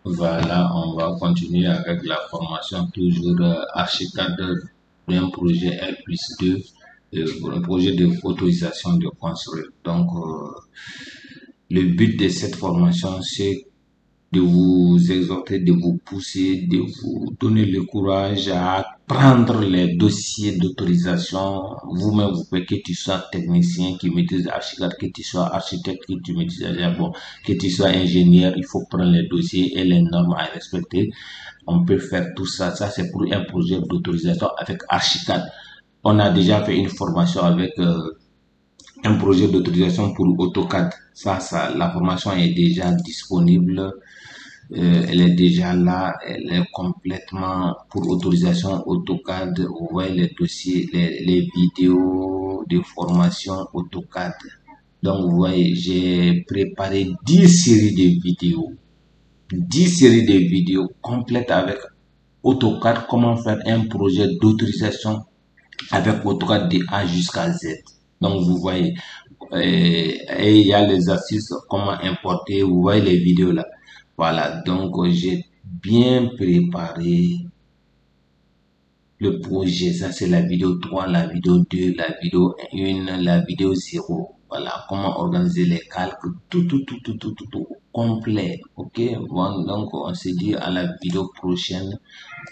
Voilà, on va continuer avec la formation toujours archicad d'un projet R+2 pour un projet d'autorisation de construire. Donc, le but de cette formation, c'est de vous exhorter, de vous pousser, de vous donner le courage à prendre les dossiers d'autorisation. Vous-même, vous pouvez, que tu sois technicien qui maîtrise architecte, que tu sois architecte, que tu maîtrises bon, que tu sois ingénieur, il faut prendre les dossiers et les normes à respecter. On peut faire tout ça. Ça, c'est pour un projet d'autorisation avec architecte. On a déjà fait une formation avec un projet d'autorisation pour AutoCAD. La formation est déjà disponible. Elle est déjà là, elle est complètement pour autorisation AutoCAD. Vous voyez les dossiers, les vidéos de formation AutoCAD. Donc, vous voyez, j'ai préparé 10 séries de vidéos. 10 séries de vidéos complètes avec AutoCAD, comment faire un projet d'autorisation avec AutoCAD de A jusqu'à Z. Donc, vous voyez, et il y a les astuces, comment importer, vous voyez les vidéos là. Voilà, donc j'ai bien préparé le projet. Ça, c'est la vidéo 3, la vidéo 2, la vidéo 1, la vidéo 0. Voilà, comment organiser les calculs, tout, complet. Ok, bon, donc on se dit à la vidéo prochaine.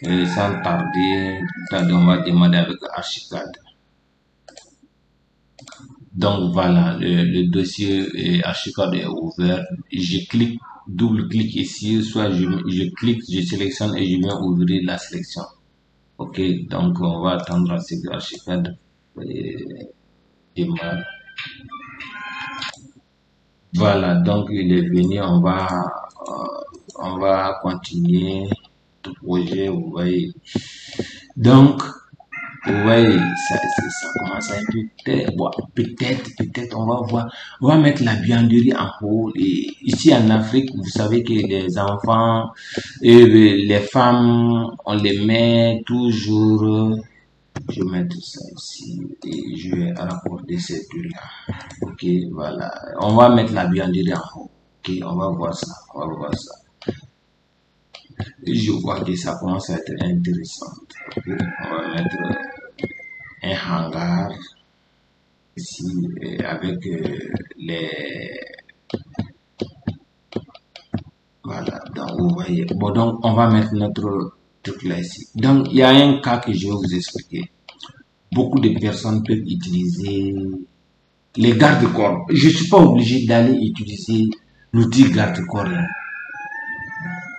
Sans tarder, on va demander avec Archicad. Donc voilà, le dossier Archicad est ouvert. Je clique, double-clique ici, soit je clique, je sélectionne et je viens ouvrir la sélection. Ok, donc on va attendre à ce que Archicad démarre. Voilà, donc il est venu, on va continuer le projet, vous voyez. Donc, ouais, ça commence un peu, peut-être, on va voir, on va mettre la buanderie en haut. Et ici en Afrique, vous savez que les enfants et les femmes, on les met toujours, je vais mettre ça ici et je vais raccorder ces deux-là. Ok, voilà. On va mettre la buanderie en haut. Ok, on va voir ça, on va voir ça. Et je vois que ça commence à être intéressant. Okay, on va mettre un hangar ici avec les voilà, donc vous voyez, bon, donc on va mettre notre truc là ici. Donc il y a un cas que je vais vous expliquer. Beaucoup de personnes peuvent utiliser les garde-corps. Je suis pas obligé d'aller utiliser l'outil garde-corps là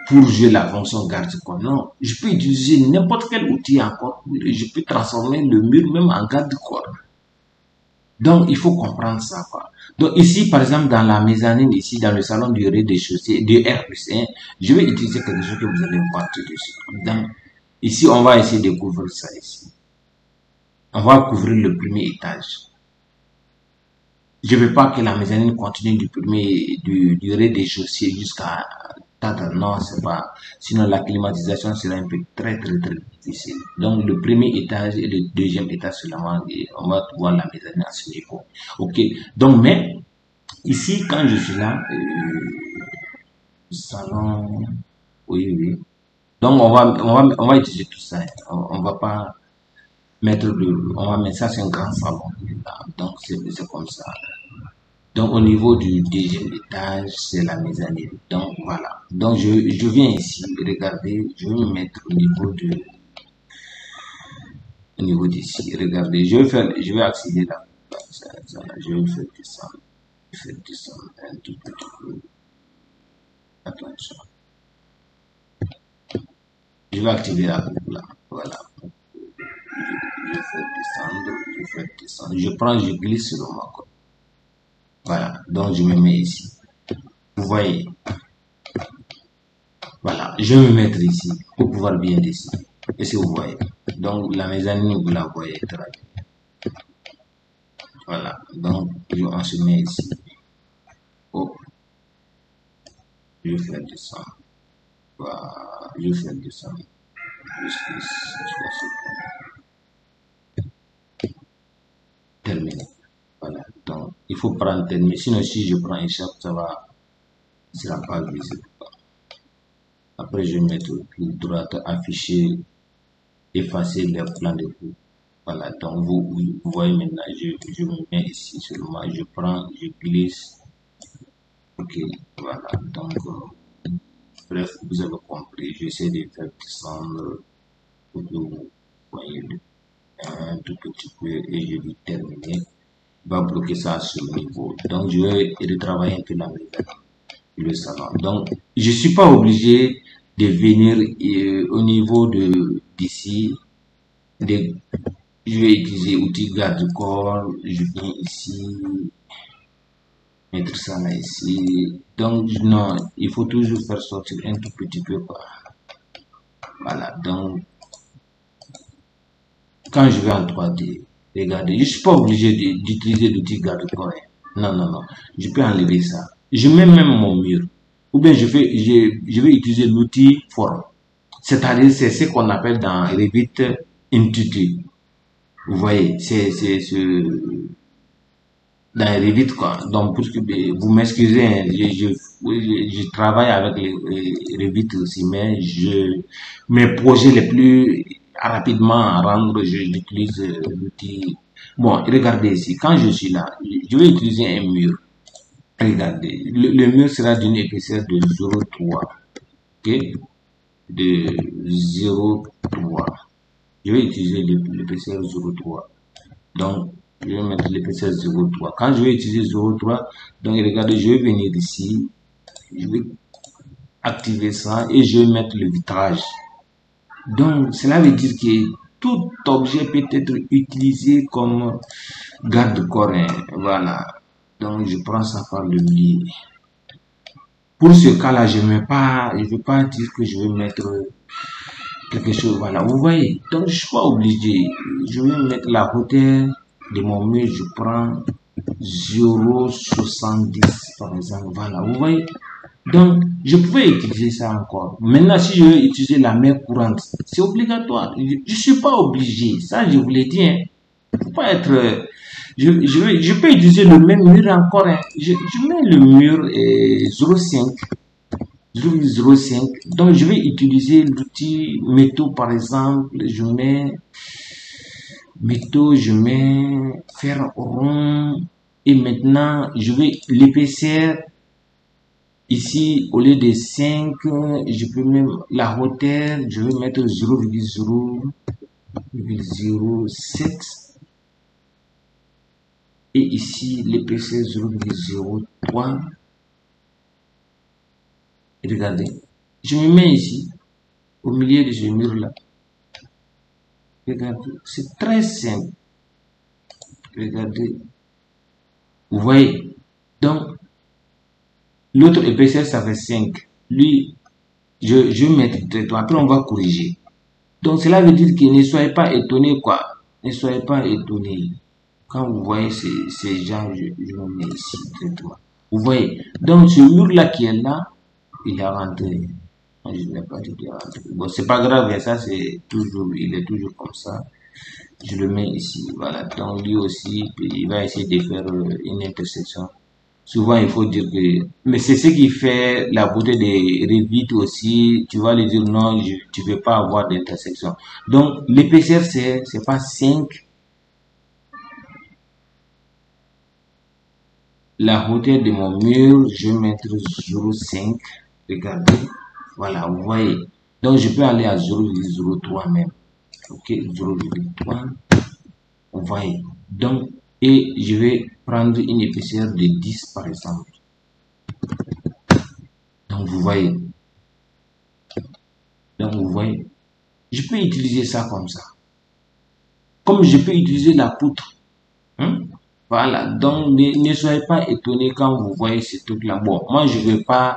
pour jouer la fonction garde-corps. Non, je peux utiliser n'importe quel outil encore. Je peux transformer le mur même en garde-corps. Donc, il faut comprendre ça, quoi. Donc, ici, par exemple, dans la mezzanine, ici, dans le salon du rez-de-chaussée, de R+1, je vais utiliser quelque chose que vous allez voir tout de suite. Donc, ici, on va essayer de couvrir ça ici. On va couvrir le premier étage. Je ne veux pas que la mezzanine continue du rez-de-chaussée jusqu'à non, c'est pas. Sinon, la climatisation sera un peu très difficile. Donc, le premier étage et le deuxième étage seulement, et on va voir la mezzanine à ce niveau. Ok. Donc, mais, ici, quand je suis là, salon, oui. Donc, on va utiliser tout ça. On va pas mettre on va mettre ça, c'est un grand salon. Donc, c'est comme ça. Donc, au niveau du deuxième étage, c'est la mezzanine. Donc, voilà. Donc, je viens ici, regardez, je vais me mettre au niveau d'ici. Regardez, je vais accéder là. Je vais faire descendre. Je vais faire descendre un tout petit peu. Attention. Je vais activer la coupe là. Voilà. Je fais descendre, je fais descendre. Je prends, je glisse sur ma côte. Voilà. Donc, je me mets ici. Vous voyez. Voilà. Je vais me mettre ici pour pouvoir bien dessiner. Est-ce que vous voyez? Donc, la mezzanine, vous la voyez très bien. Voilà. Donc, on se met ici. Oh, je vais faire descendre. Voilà. Je vais faire descendre. Jusqu'à ce point. Terminé. Voilà. Donc, il faut prendre terminé. Sinon, si je prends échappe, ça va, ne sera pas visible. Après, je vais mettre clic droit, afficher, effacer les plans de coupe. Voilà, donc vous voyez maintenant, je me mets ici seulement, je prends, je glisse. Ok, voilà, donc, bref, vous avez compris, j'essaie de faire descendre pour que vous voyez un tout petit peu et je vais terminer. Va bloquer ça sur le niveau. Donc, je vais retravailler un peu la maison, le salon. Donc, je suis pas obligé de venir au niveau de d'ici. Je vais utiliser outil garde du corps. Je viens ici, mettre ça là ici. Donc, non, il faut toujours faire sortir un tout petit peu, quoi. Voilà. Donc, quand je vais en 3D, regardez, je suis pas obligé d'utiliser l'outil garde du corps. Non, non, non. Je peux enlever ça. Je mets même mon mur. Ou bien je vais utiliser l'outil forme. C'est-à-dire, c'est ce qu'on appelle dans Revit Intuitive. Vous voyez, c'est dans Revit, quoi. Donc, pour que, vous m'excusez, hein, je travaille avec les Revit aussi, mais mes projets les plus rapidement à rendre, j'utilise l'outil. Bon, regardez ici, quand je suis là, je vais utiliser un mur. Regardez, le mur sera d'une épaisseur de 0,3, ok, de 0,3. Je vais utiliser l'épaisseur 0,3. Donc, je vais mettre l'épaisseur 0,3. Quand je vais utiliser 0,3, donc regardez, je vais venir ici, je vais activer ça et je vais mettre le vitrage. Donc, cela veut dire que tout objet peut être utilisé comme garde-corps. Voilà. Donc, je prends ça par le biais. Pour ce cas-là, je ne vais pas dire que je vais mettre quelque chose. Voilà, vous voyez. Donc, je suis pas obligé. Je vais mettre la hauteur de mon mur. Je prends 0,70 par exemple. Voilà, vous voyez. Donc, je pouvais utiliser ça encore. Maintenant, si je veux utiliser la mer courante, c'est obligatoire. Je ne suis pas obligé. Ça, je vous l'ai dit. Hein. Faut pas être. Je peux utiliser le même mur encore. Hein. Je mets le mur 0,5. 0,05. Donc, je vais utiliser l'outil métaux, par exemple. Je mets métaux, je mets fer rond. Et maintenant, je vais l'épaisseur. Ici, au lieu de 5, je peux même la hauteur, je vais mettre 0,07. Et ici, l'épaisseur 0,03. Regardez, je me mets ici, au milieu de ce mur-là. Regardez, c'est très simple. Regardez, vous voyez. Donc, l'autre épaisseur, ça fait 5. Lui, je vais mettre traitement. Après, on va corriger. Donc, cela veut dire que ne soyez pas étonnés, quoi. Ne soyez pas étonnés. Quand vous voyez ces gens, je me mets ici directement. Vous voyez. Donc, ce mur-là qui est là, il est rentré. Moi, je n'ai pas dit qu'il est rentré. Bon, c'est pas grave, mais ça, il est toujours comme ça. Je le mets ici. Voilà. Donc, lui aussi, il va essayer de faire une intersection. Souvent, il faut dire que, mais c'est ce qui fait la beauté des Revit aussi. Tu vas lui dire non, tu ne veux pas avoir d'intersection. Donc, l'épaisseur, c'est pas 5. La hauteur de mon mur, je vais mettre 0,5. Regardez. Voilà, vous voyez. Donc, je peux aller à 0,03 même. Ok, 0,3. Vous voyez. Donc, et je vais prendre une épaisseur de 10 par exemple. Donc, vous voyez. Donc, vous voyez. Je peux utiliser ça comme ça. Comme je peux utiliser la poutre. Hein? Voilà, donc ne soyez pas étonnés quand vous voyez ce truc-là. Bon, moi je ne vais pas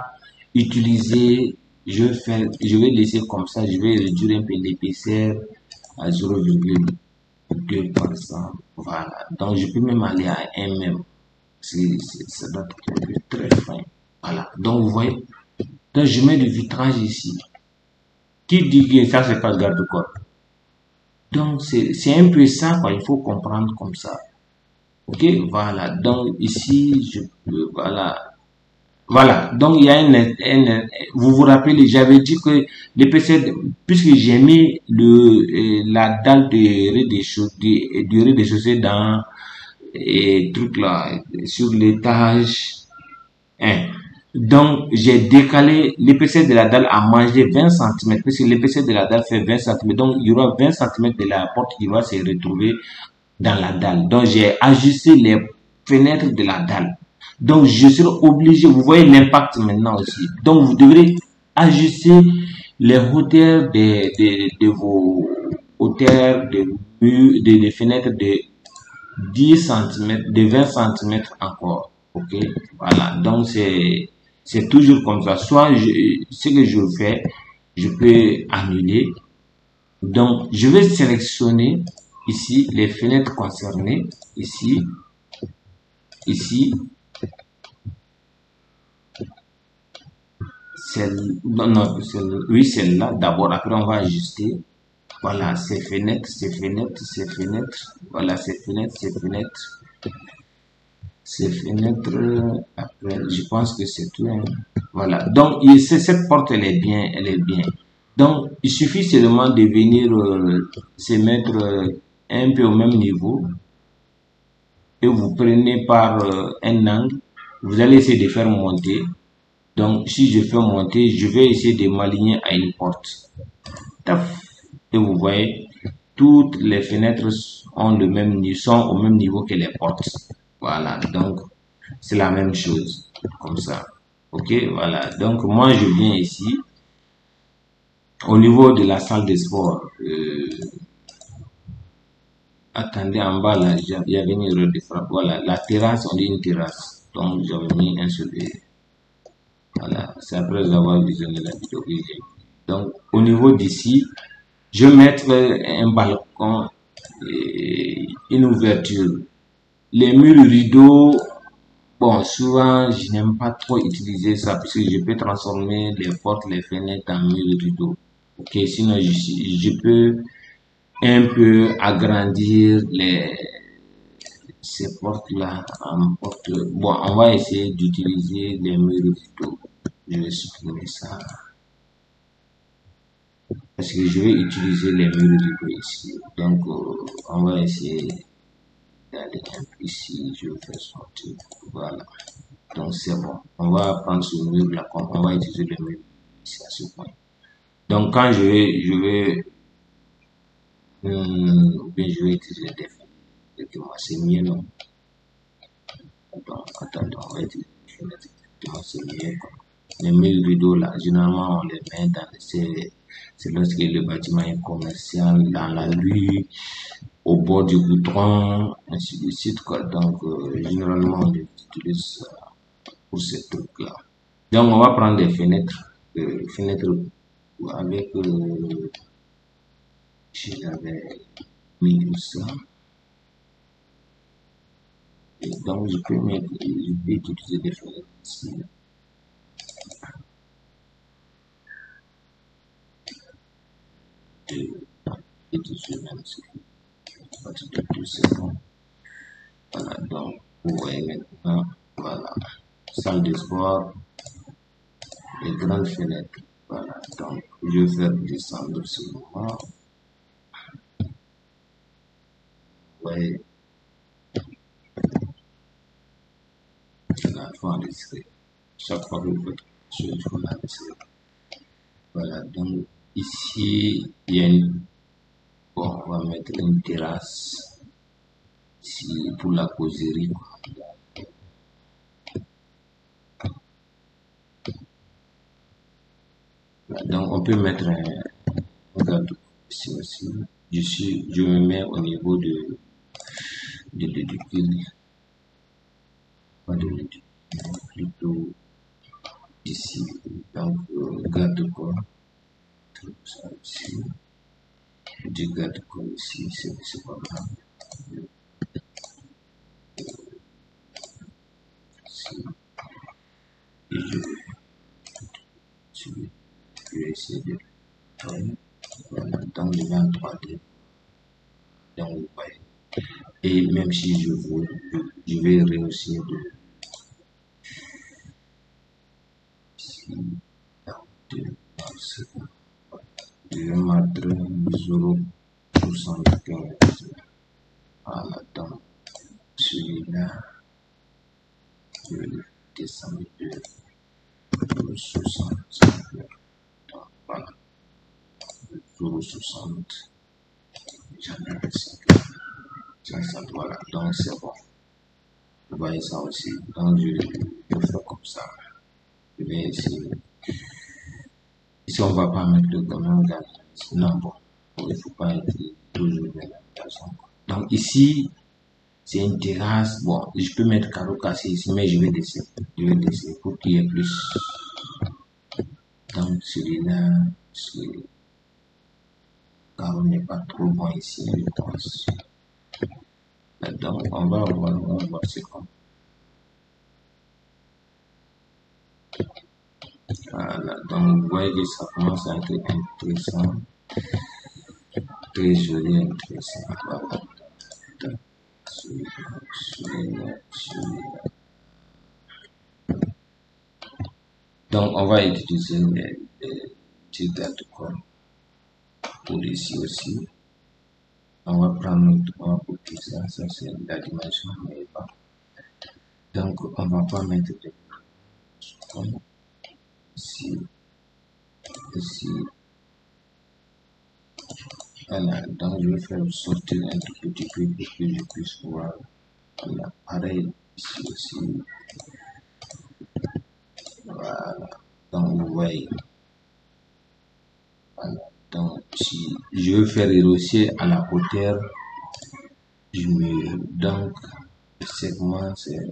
utiliser, je vais laisser comme ça, je vais réduire un peu l'épaisseur à 0,2 par exemple. Voilà, donc je peux même aller à 1 même. Ça doit être très fin. Voilà, donc vous voyez, donc je mets le vitrage ici. Qui dit que ça c'est pas garde-corps? Donc c'est un peu ça, quoi, il faut comprendre comme ça. Ok, voilà. Donc ici, voilà. Voilà, donc il y a vous vous rappelez, j'avais dit que l'épaisseur, puisque j'ai mis la dalle de rez-de-chaussée dans truc là, sur l'étage 1. Donc, j'ai décalé l'épaisseur de la dalle à manger 20 centimètres puisque l'épaisseur de la dalle fait 20 centimètres. Donc, il y aura 20 centimètres de la porte qui va se retrouver dans la dalle. Donc, j'ai ajusté les fenêtres de la dalle. Donc, je serai obligé, vous voyez l'impact maintenant aussi. Donc, vous devrez ajuster les hauteurs de vos hauteurs de murs, des fenêtres de 10 centimètres, de 20 centimètres encore. Ok, voilà. Donc, c'est toujours comme ça. Soit ce que je fais, je peux annuler. Donc, je vais sélectionner ici les fenêtres concernées. Ici, ici, oui, celle-là. D'abord, après, on va ajuster. Voilà, ces fenêtres, ces fenêtres, ces fenêtres. Voilà, ces fenêtres, ces fenêtres. Ces fenêtres, après, je pense que c'est tout. Hein. Voilà. Donc, cette porte, elle est bien, elle est bien. Donc, il suffit seulement de venir se mettre un peu au même niveau et vous prenez par un angle. Vous allez essayer de faire monter. Donc, si je fais monter, je vais essayer de m'aligner à une porte. Taf. Et vous voyez, toutes les fenêtres ont sont au même niveau que les portes. Voilà. Donc, c'est la même chose. Comme ça. Ok, voilà. Donc, moi, je viens ici. Au niveau de la salle de sport. Attendez, en bas, là, il y avait une erreur de frappe. Voilà. La terrasse, on dit une terrasse. Donc, j'avais mis un sur les. Voilà. C'est après avoir visionné la vidéo que j'ai. Donc, au niveau d'ici, je vais mettre un balcon et une ouverture. Les murs rideaux, bon, souvent, je n'aime pas trop utiliser ça puisque je peux transformer les portes, les fenêtres en murs rideaux. Ok, sinon, je peux un peu agrandir ces portes-là en porte. Bon, on va essayer d'utiliser les murs rideaux. Je vais supprimer ça parce que je vais utiliser les murs rideaux ici. Donc, on va essayer d'aller un peu ici. Je vais faire sortir. Voilà. Donc, c'est bon. On va prendre ce mur-là. On va utiliser le mur ici à ce point. Donc, quand je vais utiliser des fenêtres. C'est mieux, non? Donc, attendez, on va utiliser des fenêtres. C'est mieux, quoi. Les murs rideaux, là, généralement, on les met c'est lorsque le bâtiment est commercial, dans la rue, au bord du goudron, ainsi de suite, quoi. Donc, généralement, on les utilise pour ces trucs-là. Donc, on va prendre des fenêtres avec, j'avais mis ça. Et donc, je peux utiliser des fenêtres ici. Et tout ce même c'est bon. Voilà, donc, vous voyez maintenant, voilà, salle de sport, les grandes fenêtres. Voilà, donc, je vais faire descendre ce moment. Vous voyez, là, il faut enregistrer. Chaque fois que vous faites quelque chose, il faut enregistrer. Voilà, donc, ici, il y a bon, on va mettre une terrasse ici pour la causerie. Voilà, donc, on peut mettre un garde ici aussi. Je me mets au niveau de l'édicule. Pas de l'édicule, plutôt ici. Donc, garde-corps. Ça ici. Du garde-corps ici, c'est pas grave. Ici. Et je vais essayer de tourner. Voilà, dans le 23D. Donc, vous voyez. Et même si je veux, je vais réussir Je vais mettre 0,75. Voilà, donc celui-là, je vais descendre de 0,60. Donc voilà, 0,60. J'en ai 500, voilà, donc c'est bon. Vous voyez ça aussi. Donc je vais faire comme ça. Je vais essayer. Ici, on ne va pas mettre le gamin dans non, bon, il ne faut pas être toujours dans la façon. Donc ici, c'est une terrasse. Bon, je peux mettre carreau cassé ici, mais je vais descendre. Je vais descendre pour qu'il y ait plus. Donc celui-là, le carreau n'est pas trop bon ici, je pense. Donc on va voir c'est comme. Voilà, donc vous voyez que ça commence à être intéressant. Très joli, intéressant. Voilà. Donc, on va utiliser les petits dates de corps pour ici aussi. On va prendre notre pour tout ça, ça c'est la dimension, mais pas. Donc, on va pas mettre de comme ici, ici. Voilà, donc je vais faire sortir un tout petit peu pour que je puisse voir. Voilà, pareil ici aussi. Voilà, donc vous voyez. Voilà. Donc, si je veux faire rehausser à la hauteur du mur, donc le segment c'est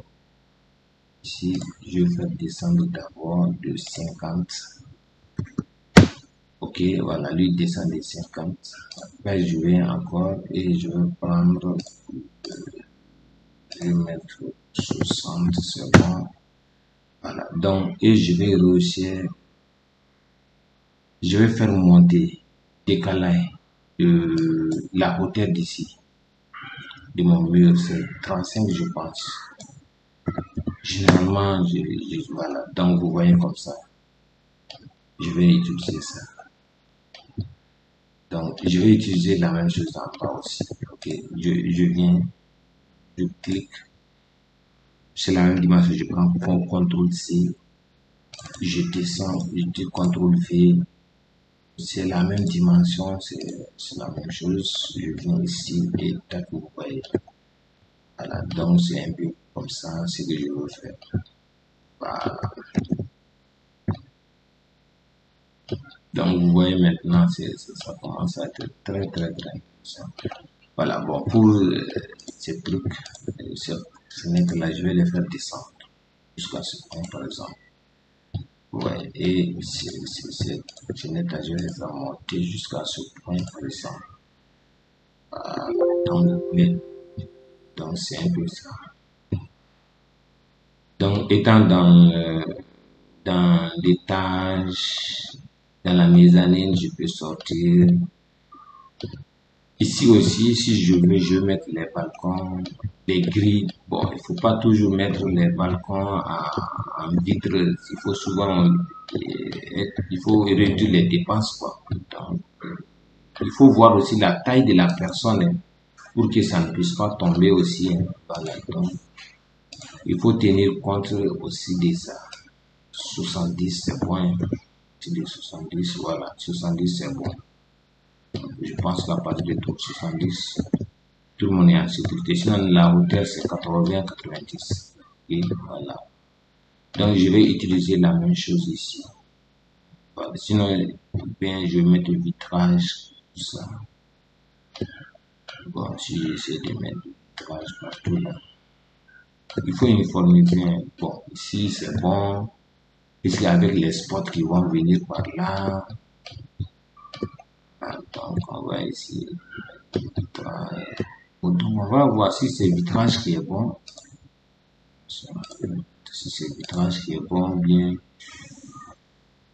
ici, je vais faire descendre d'abord de 50. Ok, voilà, lui descend de 50. Après, je vais encore et je vais prendre, je vais mettre 60, c'est bon. Voilà, donc, et je vais rehausser, je vais faire monter, décaler la hauteur d'ici, de mon mur, c'est 35, je pense. Généralement, voilà, donc vous voyez comme ça, je vais utiliser ça. Donc, je vais utiliser la même chose en bas aussi. Ok, je viens, je clique, c'est la même dimension, je prends CTRL C, je descends, je dis CTRL V, c'est la même dimension, c'est la même chose. Je viens ici et tac, vous voyez. Voilà, donc c'est un peu comme ça, ce que je veux faire. Voilà. Donc vous voyez maintenant, ça commence à être très intéressant. Voilà, bon, pour ces trucs, ce n'est que là, je vais les faire descendre jusqu'à ce point, par exemple. Ouais, et je vais les faire monter jusqu'à ce point, par exemple. Donc c'est un peu ça. Donc, étant dans l'étage, dans la mezzanine, je peux sortir. Ici aussi, si je veux mettre les balcons, les grilles. Bon, il faut pas toujours mettre les balcons en vitre. Il faut souvent, il faut réduire les dépenses, quoi. Donc, il faut voir aussi la taille de la personne pour que ça ne puisse pas tomber aussi. Voilà. Donc, il faut tenir compte aussi de ça. 70, c'est bon. C'est de 70, voilà. 70, c'est bon. Je pense qu'à partir de 70, tout le monde est en sécurité. Sinon, la hauteur, c'est 80, 90. Et voilà. Donc, je vais utiliser la même chose ici. Voilà. Sinon, bien, je vais mettre le vitrage, tout ça. Bon, si j'essaie de mettre le vitrage partout là. Il faut uniformiser. Bon, ici, c'est bon. Ici, avec les spots qui vont venir par là. Donc, on va essayer. Donc, on va voir si c'est le vitrage qui est bon. Si c'est le vitrage qui est bon, bien.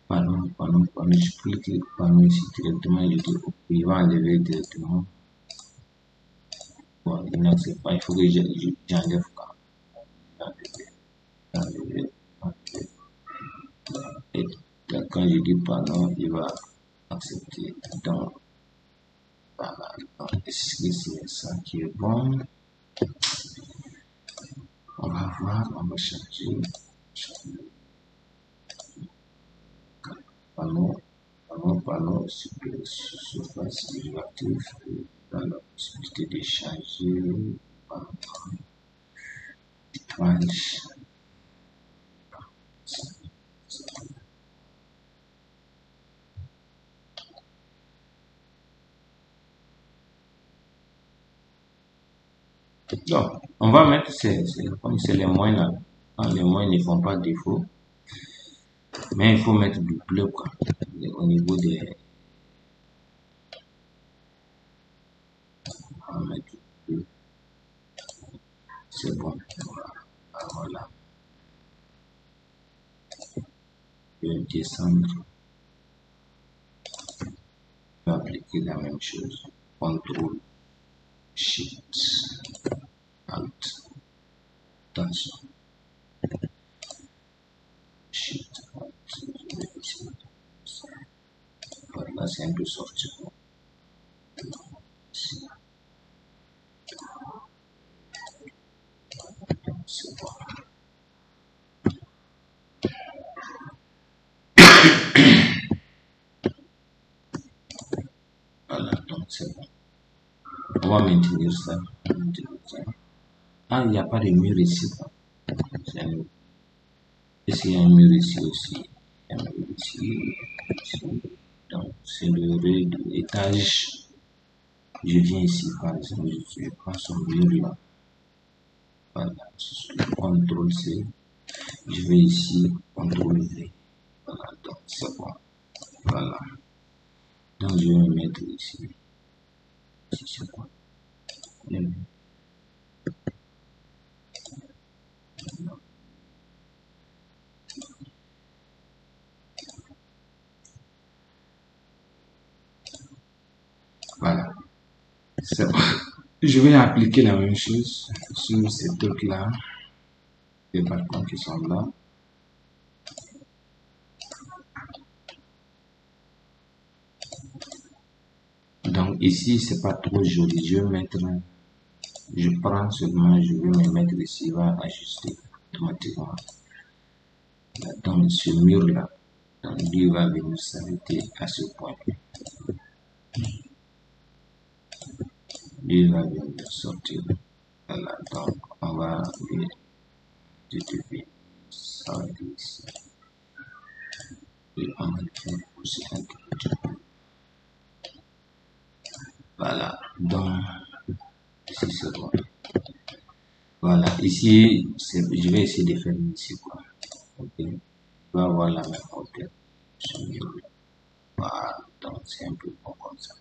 Panneau, je clique panneau ici directement, je dis, il va enlever directement. Bon, il n'accepte pas, il faut que j'enlève quand même. Et tac, quand je dis panneau, il va accepter. Donc, voilà. Est-ce que c'est ça qui est bon? On va voir, on va changer. Panneau, surface dérivative, dans la possibilité de changer, panneau, tranche. Donc, on va mettre, comme c'est les moins là, les moins ne font pas défaut, mais il faut mettre du bleu quoi, au niveau des, on va mettre du bleu, c'est bon, voilà, je vais descendre, je vais appliquer la même chose, CTRL, SHIFT, ALT, attention, SHIFT, ALT, voilà, c'est un peu sorti. C'est bon. Voilà, donc c'est bon. On va maintenir ça. Ah, il n'y a pas de mur ici. Est-ce qu'il y a un mur ici aussi? Il y a un mur ici. Donc, c'est le étage. Je viens ici, par exemple, je prends ce mur là. Voilà, CTRL C. Je vais ici, CTRL V. Voilà, donc c'est bon. Voilà. Donc, je vais me mettre ici. Ici, c'est bon. Voilà, c'est bon. Je vais appliquer la même chose sur ces trucs-là, les balcons qui sont là. Donc ici, c'est pas trop joli. Je vais mettre, je prends seulement, je vais me mettre ici, il va ajuster automatiquement. Dans ce mur-là, donc lui va venir s'arrêter à ce point. Lui va venir sortir. Voilà, donc on va lui développer ça ici. Et on va le faire pousser un petit peu. Voilà, donc ici c'est bon. Voilà, ici je vais essayer de faire ici quoi. Ok, on va avoir la même hauteur. Voilà, donc c'est un peu bon comme ça.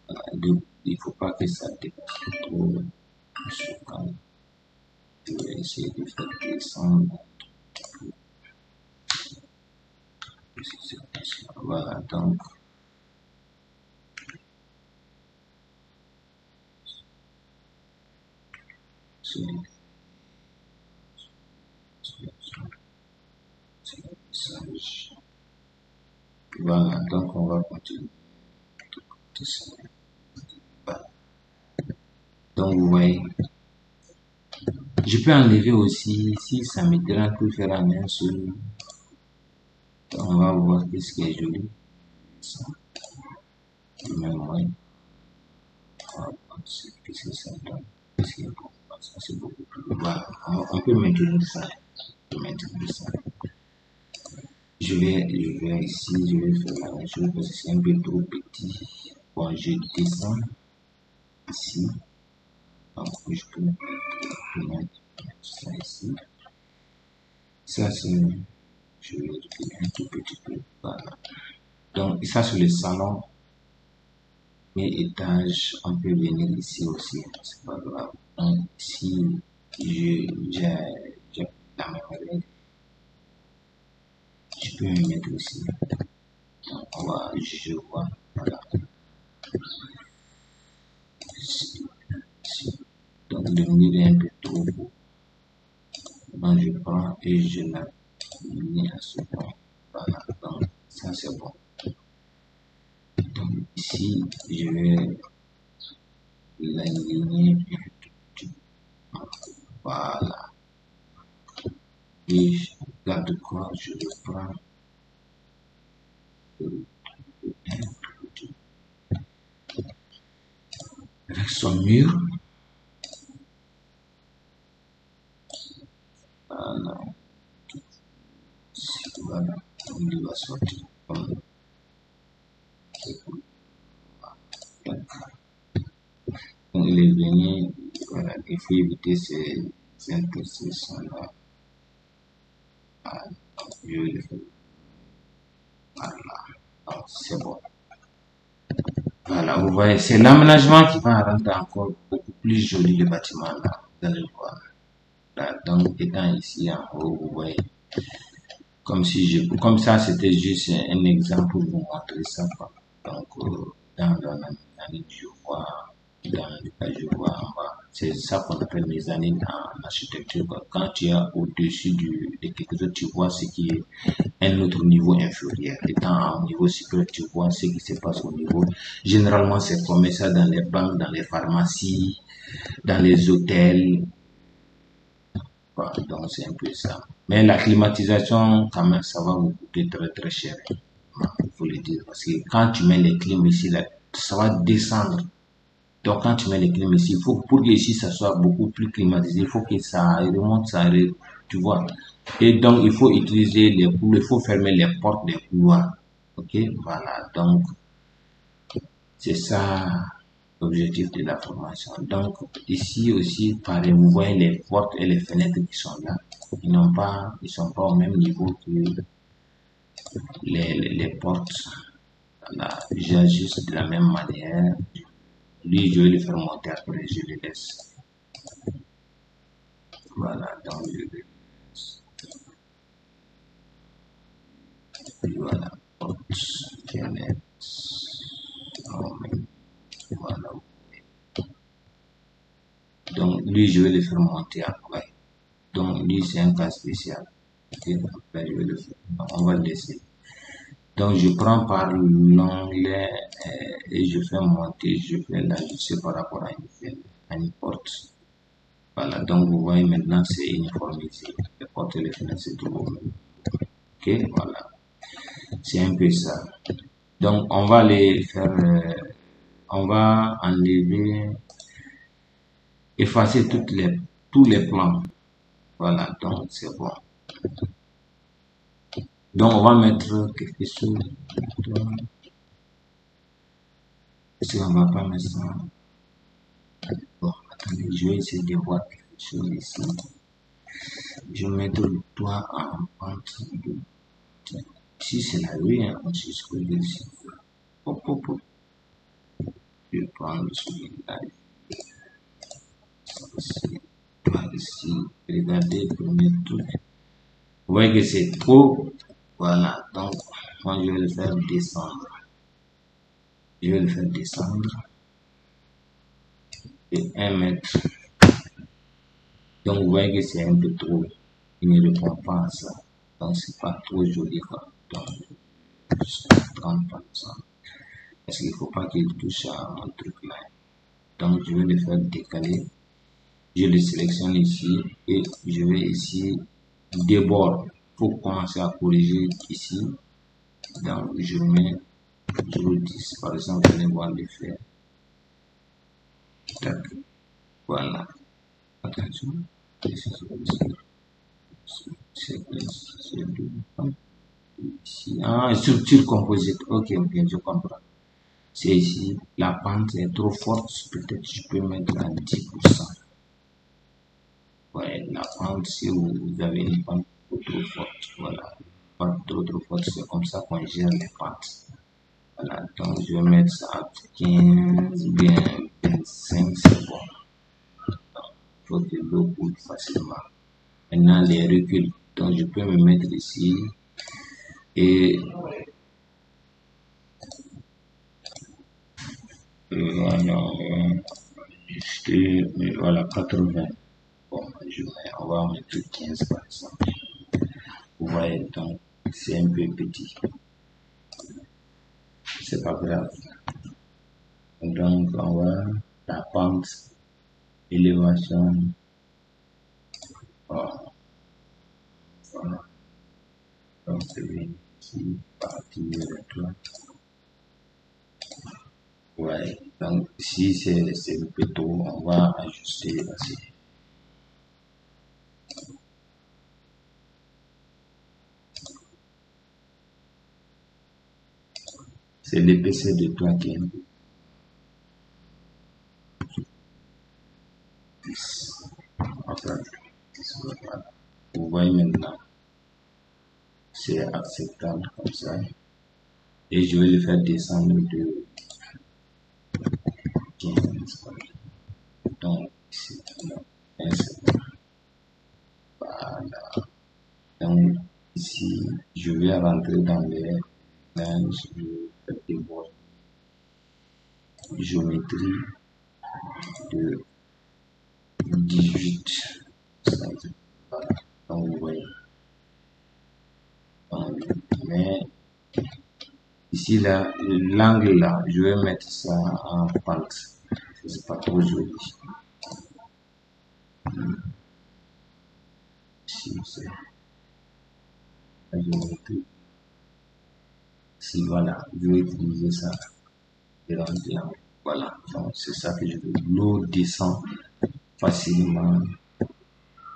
Voilà, il ne faut pas que ça dépasse trop. Je vais essayer de faire descendre. Voilà, donc voilà, donc on va continuer. Voilà. Donc vous voyez, je peux enlever aussi si ça me dérange pour faire en un seul. On va voir ce qui est joli. Ça. Même moins. Qu'est-ce que ça donne? Qu'est-ce qui est bon? Ça c'est beaucoup plus. Voilà, on peut maintenir ça. Je vais ici, je vais faire la même chose parce que c'est un peu trop petit. Bon, je descends ici. Donc, je peux mettre ça ici. Ça, c'est, je vais reculer un tout petit peu. Voilà. Donc, ça, c'est le salon. Mais étage, on peut venir ici aussi. C'est pas grave. Donc, si j'ai la même règle, je peux me mettre ici. Donc, on va, je vois. Voilà. Donc, le mur est un peu trop beau. Donc, je prends et je la ligne à ce point. Voilà, donc ça c'est bon. Donc ici, je vais l'aligner. Voilà. Et je garde quoi? Je le prends avec son mur. Voilà. Voilà. Il va sortir comme donc il est venu. Voilà. Il faut éviter ces intercessions-là. Voilà. Je vais le faire. Voilà. C'est bon. Voilà, vous voyez, c'est l'aménagement qui va rendre encore beaucoup plus joli le bâtiment là. Vous allez voir. Là, donc, étant ici en haut, vous voyez, comme ça, c'était juste un exemple pour vous montrer ça, quoi. Donc, dans l'année, je vois, dans le cas, je vois en bas. C'est ça qu'on appelle mezzanine en architecture, quoi. Quand tu es au-dessus de quelque chose, tu vois ce qui est un autre niveau inférieur. Étant au niveau supérieur, tu vois ce qui se passe au niveau. Généralement, c'est comme ça dans les banques, dans les pharmacies, dans les hôtels. Voilà, donc, c'est un peu ça. Mais la climatisation, quand même, ça va vous coûter très très cher. Il faut le dire. Parce que quand tu mets les clims ici, là, ça va descendre. Donc, quand tu mets les clims ici, il faut, pour que ici, ça soit beaucoup plus climatisé, il faut que ça remonte, tu vois. Et donc, il faut utiliser les couloirs, il faut fermer les portes des couloirs. Ok, voilà. Donc, c'est ça l'objectif de la formation. Donc, ici aussi, pareil, vous voyez les portes et les fenêtres qui sont là. Ils sont pas au même niveau que les portes. Voilà. J'ajuste de la même manière. Lui, je vais le faire monter après, je le laisse. Voilà, donc je le laisse. Voilà, porte, fenêtre. Voilà. Donc, lui, je vais le faire monter après. Donc, lui, c'est un cas spécial. Okay? Après, je vais le faire. Donc, on va le laisser. Donc, je prends par l'onglet et je fais monter, je fais l'ajuster par rapport à une porte. Voilà, donc vous voyez maintenant c'est uniformisé. Les portes et les fenêtres, c'est tout au même. Ok, voilà. C'est un peu ça. Donc, on va les faire, on va enlever, effacer tous les plans. Voilà, donc c'est bon. Donc, on va mettre quelque chose. Est-ce qu'on va pas mettre ça? Bon, attendez, je vais essayer de voir quelque chose ici. Je vais mettre le toit en pente. Si c'est la rue, hein, c'est ce que je dis. Hop, hop, hop. Je vais prendre celui-là. Ici, regardez le premier truc. Vous voyez que c'est trop. Voilà, donc moi je vais le faire descendre. Je vais le faire descendre de 1 mètre. Donc vous voyez que c'est un peu trop. Il ne répond pas à ça. Donc c'est pas trop joli quoi. Donc 30%. Parce qu'il ne faut pas qu'il touche à mon truc là. Donc je vais le faire décaler. Je le sélectionne ici et je vais ici débord. Il faut commencer à corriger ici. Donc je mets 0,10 par exemple, je vais voir le faire. Tac. Voilà. Attention. Ici. Ah, structure composite. Ok, ok, je comprends. C'est ici. La pente est trop forte. Peut-être je peux mettre à 10%. Ouais, la pente, si vous avez une pente trop forte, voilà. Pas trop forte, c'est comme ça qu'on gère les pentes. Voilà, donc je vais mettre ça à 15 ou bien 25, c'est bon. Il faut que l'eau coule facilement. Maintenant, les reculs. Donc, je peux me mettre ici et voilà, voilà 80. Bon, on va mettre 15 par exemple. Vous voyez, donc c'est un peu petit. C'est pas grave. Donc on va la pente, élévation. Voilà. Donc c'est ici, partie de toi. Ouais, donc ici c'est un peu tôt, on va ajuster assez. C'est l'épaisseur de toi qui est un peu 10. Enfin, voilà. Vous voyez maintenant, c'est acceptable comme ça. Et je vais le faire descendre de 15. Donc, ici, voilà. Donc, ici, je vais rentrer dans les ranges de géométrie de 18. Voilà. Donc, vous voyez. Donc, mais ici, là, l'angle là, je vais mettre ça en pente. C'est pas trop joli. Ici, c'est la géométrie. Si voilà, je vais utiliser ça. Voilà, donc c'est ça que je veux. L'eau descend facilement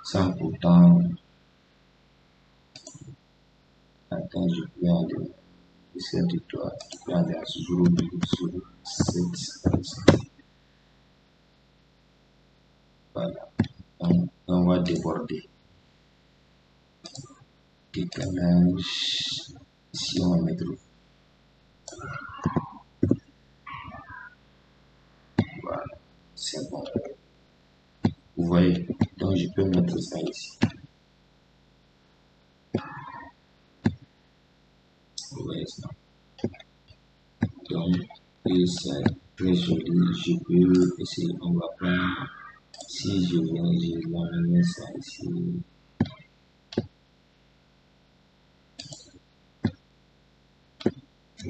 sans pourtant attendre, je peux aller de cette étoile, je peux aller à 0,07. Voilà, donc on va déborder. Décalage, ici on va mettre, voilà, c'est bon. Vous voyez, donc je peux mettre ça ici. Vous voyez ça. Donc, c'est très joli. Je peux essayer, on va prendre, si je viens, je vais amener ça ici. Je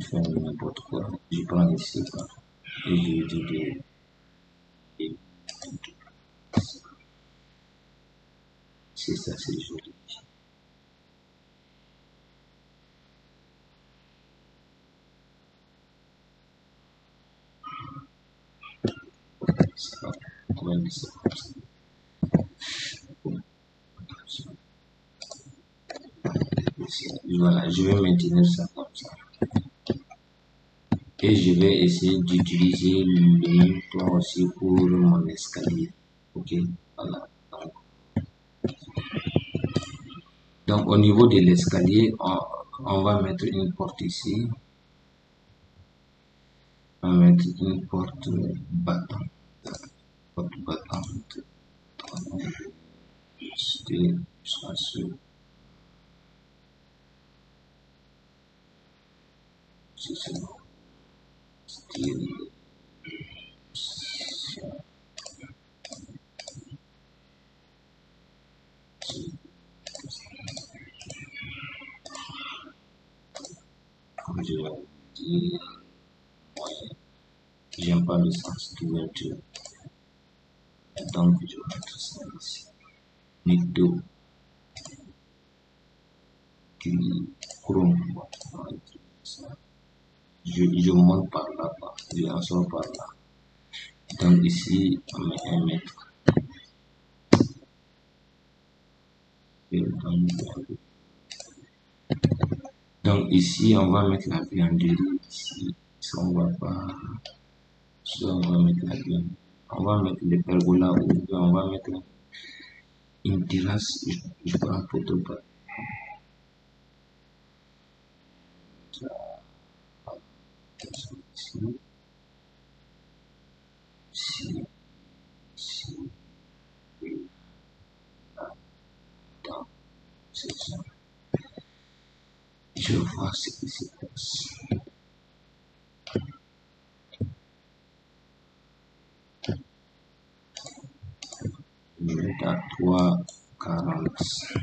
fais n'importe quoi. Je prends ici, quoi. Et je dis de, c'est ça, c'est joli. Ça, on va mettre ça comme ça. Voilà, je vais maintenir ça comme ça. Et je vais essayer d'utiliser le même ton aussi pour mon escalier. Ok, voilà. Donc au niveau de l'escalier, on va mettre une porte ici. On va mettre une porte battante. Porte battante. Jusqu'à ce. C'est ça. Style. Comme je l'ai dit, j'aime pas le sens d'ouverture. Donc je vais mettre ça ici. Nido. Qui chrome. Je monte par là, je en sors par là. Donc ici, on met 1 mètre. Et donc ici, on va mettre la buanderie ici. Si on va pas, si on va mettre la buanderie, on va mettre les pergolas ou on va mettre une terrasse. Je prends un photo pas. Ici, ici, ici, et là, dans, c'est ça. Je vois ce qui se passe. Je vais à 3,40.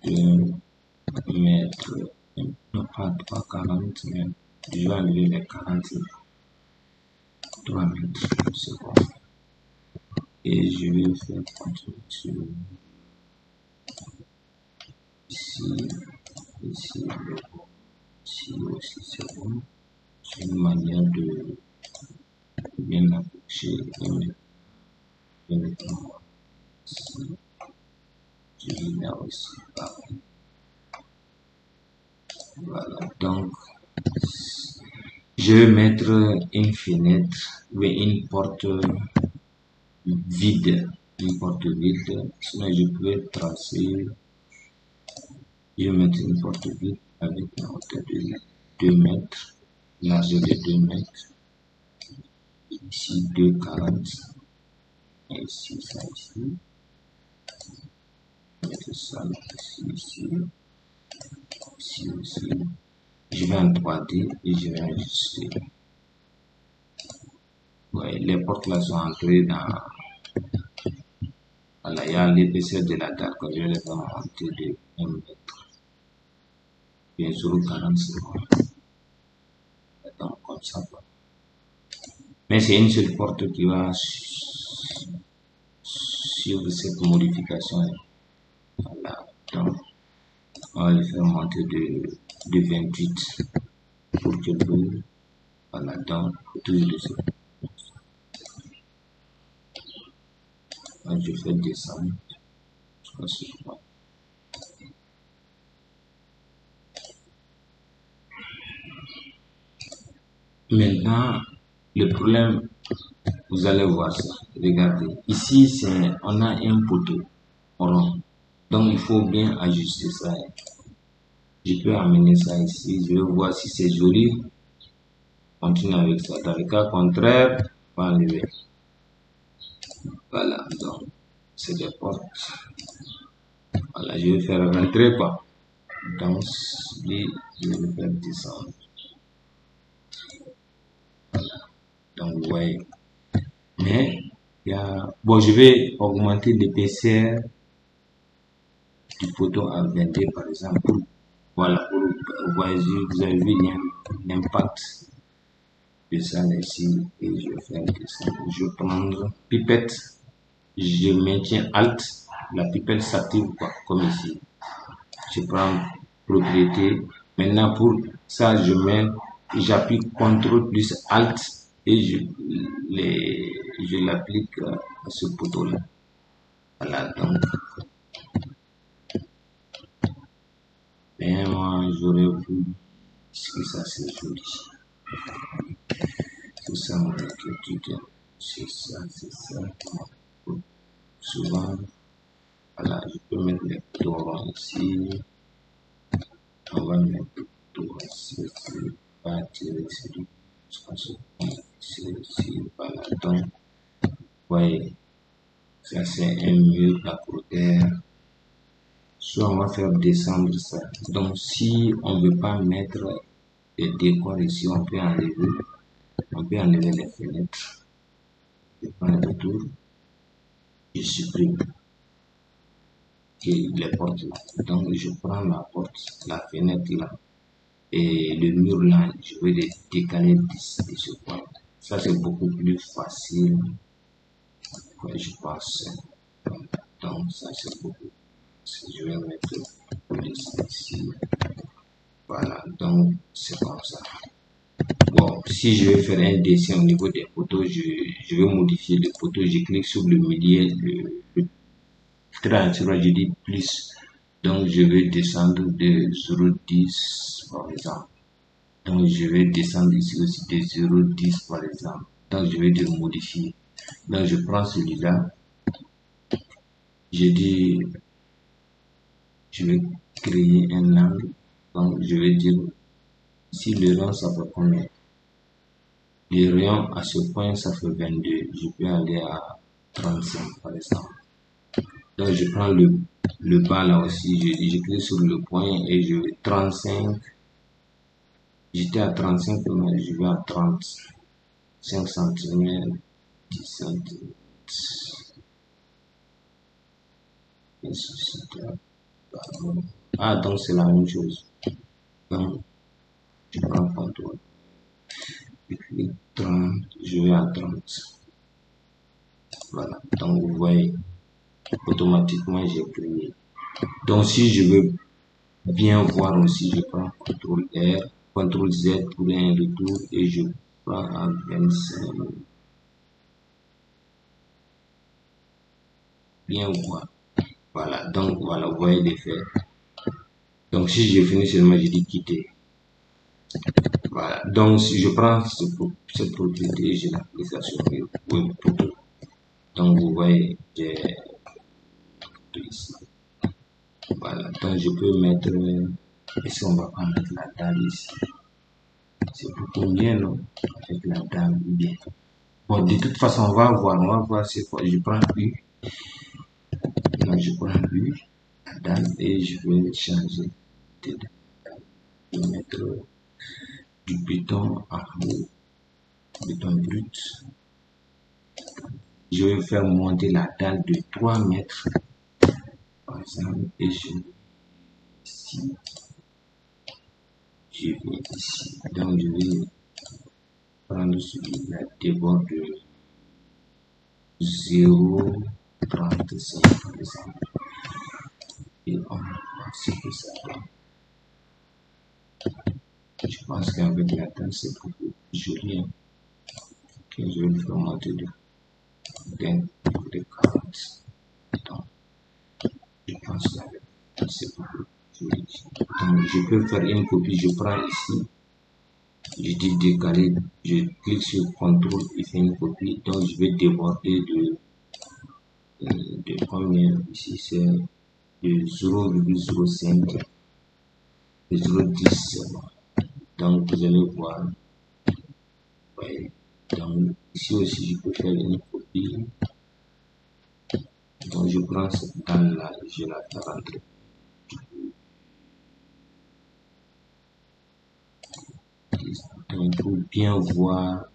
vais mettre, non pas 40, mais je vais enlever les 40, 3 mètres, c'est bon. Et je vais faire continuer sur ici, ici, ici aussi, c'est bon. C'est une manière de bien approcher et maintenant ici, je vais là aussi, pareil. Voilà, donc je vais mettre une fenêtre ou une porte vide, sinon je peux tracer, je vais mettre une porte vide avec une hauteur de 2 mètres, largeur de 2 mètres, ici 2,40, et ici ça ici, mettre ça ici, ici aussi, je vais en 3D et je vais ajuster. Ouais, les portes là sont entrées dans, voilà, il y a l'épaisseur de la dalle, je vais les faire monter de 1 mètre, bien sûr 40 secondes, donc comme ça. Mais c'est une seule porte qui va suivre cette modification. Voilà, donc on va le faire monter de 28 pour que le, voilà, donc toujours de ça. Je fais descendre jusqu'à ce point. Maintenant, le problème, vous allez voir ça. Regardez, ici, on a un poteau rond. Donc, il faut bien ajuster ça. Je peux amener ça ici. Je vais voir si c'est joli. Continue avec ça. Dans le cas contraire, on va enlever. Voilà, donc, c'est des portes. Voilà, je vais faire rentrer quoi. Donc, je vais faire descendre. Voilà, donc, vous voyez. Mais, bon, je vais augmenter l'épaisseur du poteau à 22 par exemple. Voilà, vous avez vu l'impact de ça ici et je vais faire descendre. Je vais prendre pipette, je maintiens Alt, la pipette s'active comme ici. Je prends propriété. Maintenant pour ça, j'appuie CTRL plus Alt et je l'applique à ce poteau là. Voilà, donc mais moi j'aurais voulu que ça c'est joli. C'est ça mon inquiétude. C'est ça. Souvent, voilà, je peux mettre les torrents ici. On va mettre les torrents ici. On va tirer ici. Ici, voilà. Donc, vous voyez, ça c'est un mur à côté. Soit on va faire descendre ça. Donc, si on ne veut pas mettre les décors ici, on peut enlever les fenêtres. Je prends le tour. Je supprime les portes là. Donc je prends la porte, la fenêtre là et le mur là, je vais les décaler de ce point. Ça c'est beaucoup plus facile. Ouais, je pense. Donc ça c'est beaucoup. Je vais mettre ici. Voilà, donc c'est comme ça. Bon, si je vais faire un dessin au niveau des poteaux, je vais modifier les poteaux. Je clique sur le milieu, le je dis plus, donc je vais descendre de 0,10 par exemple, donc je vais descendre ici aussi de 0,10 par exemple, donc je vais dire modifier, donc je prends celui-là, je dis je vais créer un angle, donc je vais dire si le rayon ça fait combien, le rayon à ce point ça fait 22, je peux aller à 35 par exemple. Donc je prends le bas là aussi, je clique sur le point et je vais 35. J'étais à 35, mais je vais à 35 cm, 10 cm. Et ceci, Ah, donc c'est la même chose. Donc, je prends contrôle. Et puis 30, je vais à 30. Voilà. Donc, vous voyez, automatiquement, j'ai pris. Donc, si je veux bien voir aussi, je prends CTRL R, CTRL Z pour un retour et je prends à 25. Bien voir. Voilà. Donc, voilà, vous voyez l'effet. Donc, si j'ai fini seulement, je dis quitter. Voilà. Donc, si je prends cette propriété, je l'applique sur Web Photo. Donc, vous voyez, j'ai tout ici. Voilà. Donc, je peux mettre, ici, on va pas mettre la dalle ici. C'est pour combien, non? Avec la dalle, bien. Bon, de toute façon, on va voir c'est quoi. Je prends U. Donc, je prends U, la dalle, et je vais changer de dalle. Je vais mettre du béton en haut, béton brut. Je vais faire monter la dalle de 3 mètres, par exemple, et je vais ici, je viens ici. Donc, je vais prendre celui-là, débord de 0,35 par exemple. Et on va voir ce que ça donne. Je pense qu'avec la dalle, c'est beaucoup plus joli. Hein. Okay, je vais le faire monter de 40. Donc, je pense qu'avec la dalle, c'est beaucoup plus joli. Donc, je peux faire une copie. Je prends ici. Je dis décaler, je clique sur CTRL et fais une copie. Donc, je vais déborder de combien ici c'est de 0,05 de 0,10. Donc, vous allez voir. Ouais. Donc, ici aussi, je peux faire une copie. Donc, je prends cette dalle-là et je la fais rentrer. Donc, pour bien voir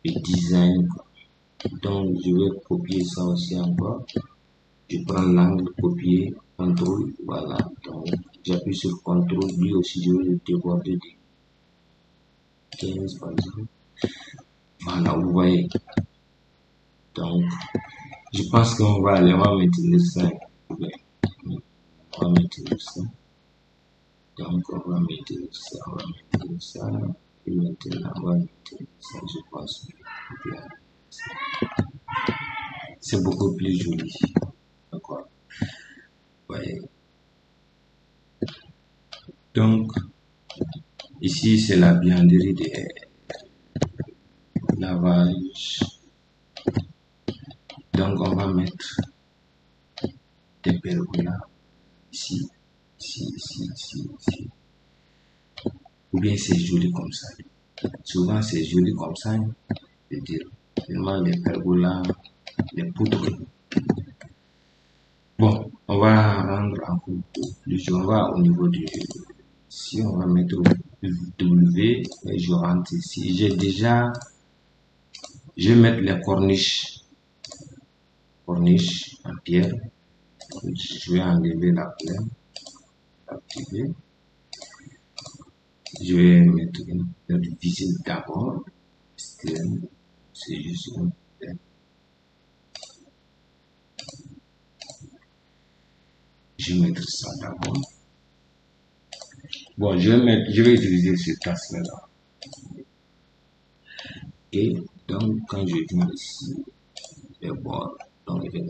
le design. Donc, je vais copier ça aussi encore. Je prends l'angle, copier, CTRL, voilà. Donc, j'appuie sur CTRL, lui aussi, je vais le déborder de 15 par exemple. Voilà, vous voyez. Donc, je pense qu'on va aller, on va maintenir ça. On va maintenir ça. Donc, on va maintenir ça, on va maintenir ça. Et maintenant, on va maintenir ça, je pense. C'est beaucoup plus joli. D'accord. Ouais. Donc, ici, c'est la buanderie de lavage. Donc, on va mettre des pergolas ici, ici. Ou bien c'est joli comme ça. Souvent, c'est joli comme ça. Je veux dire, vraiment les pergolas, les poutres. Bon, on va rendre encore plus. On va au niveau du. Si on va mettre W, et je rentre ici. J'ai déjà. Je vais mettre les corniches. Corniche en pierre. Je vais enlever la plaie. Activer. Je vais mettre une visite d'abord. C'est juste une plaie. Je vais mettre ça d'abord. Bon, je vais utiliser ce tasse-là. Et donc, quand je viens ici, les bords, donc je vais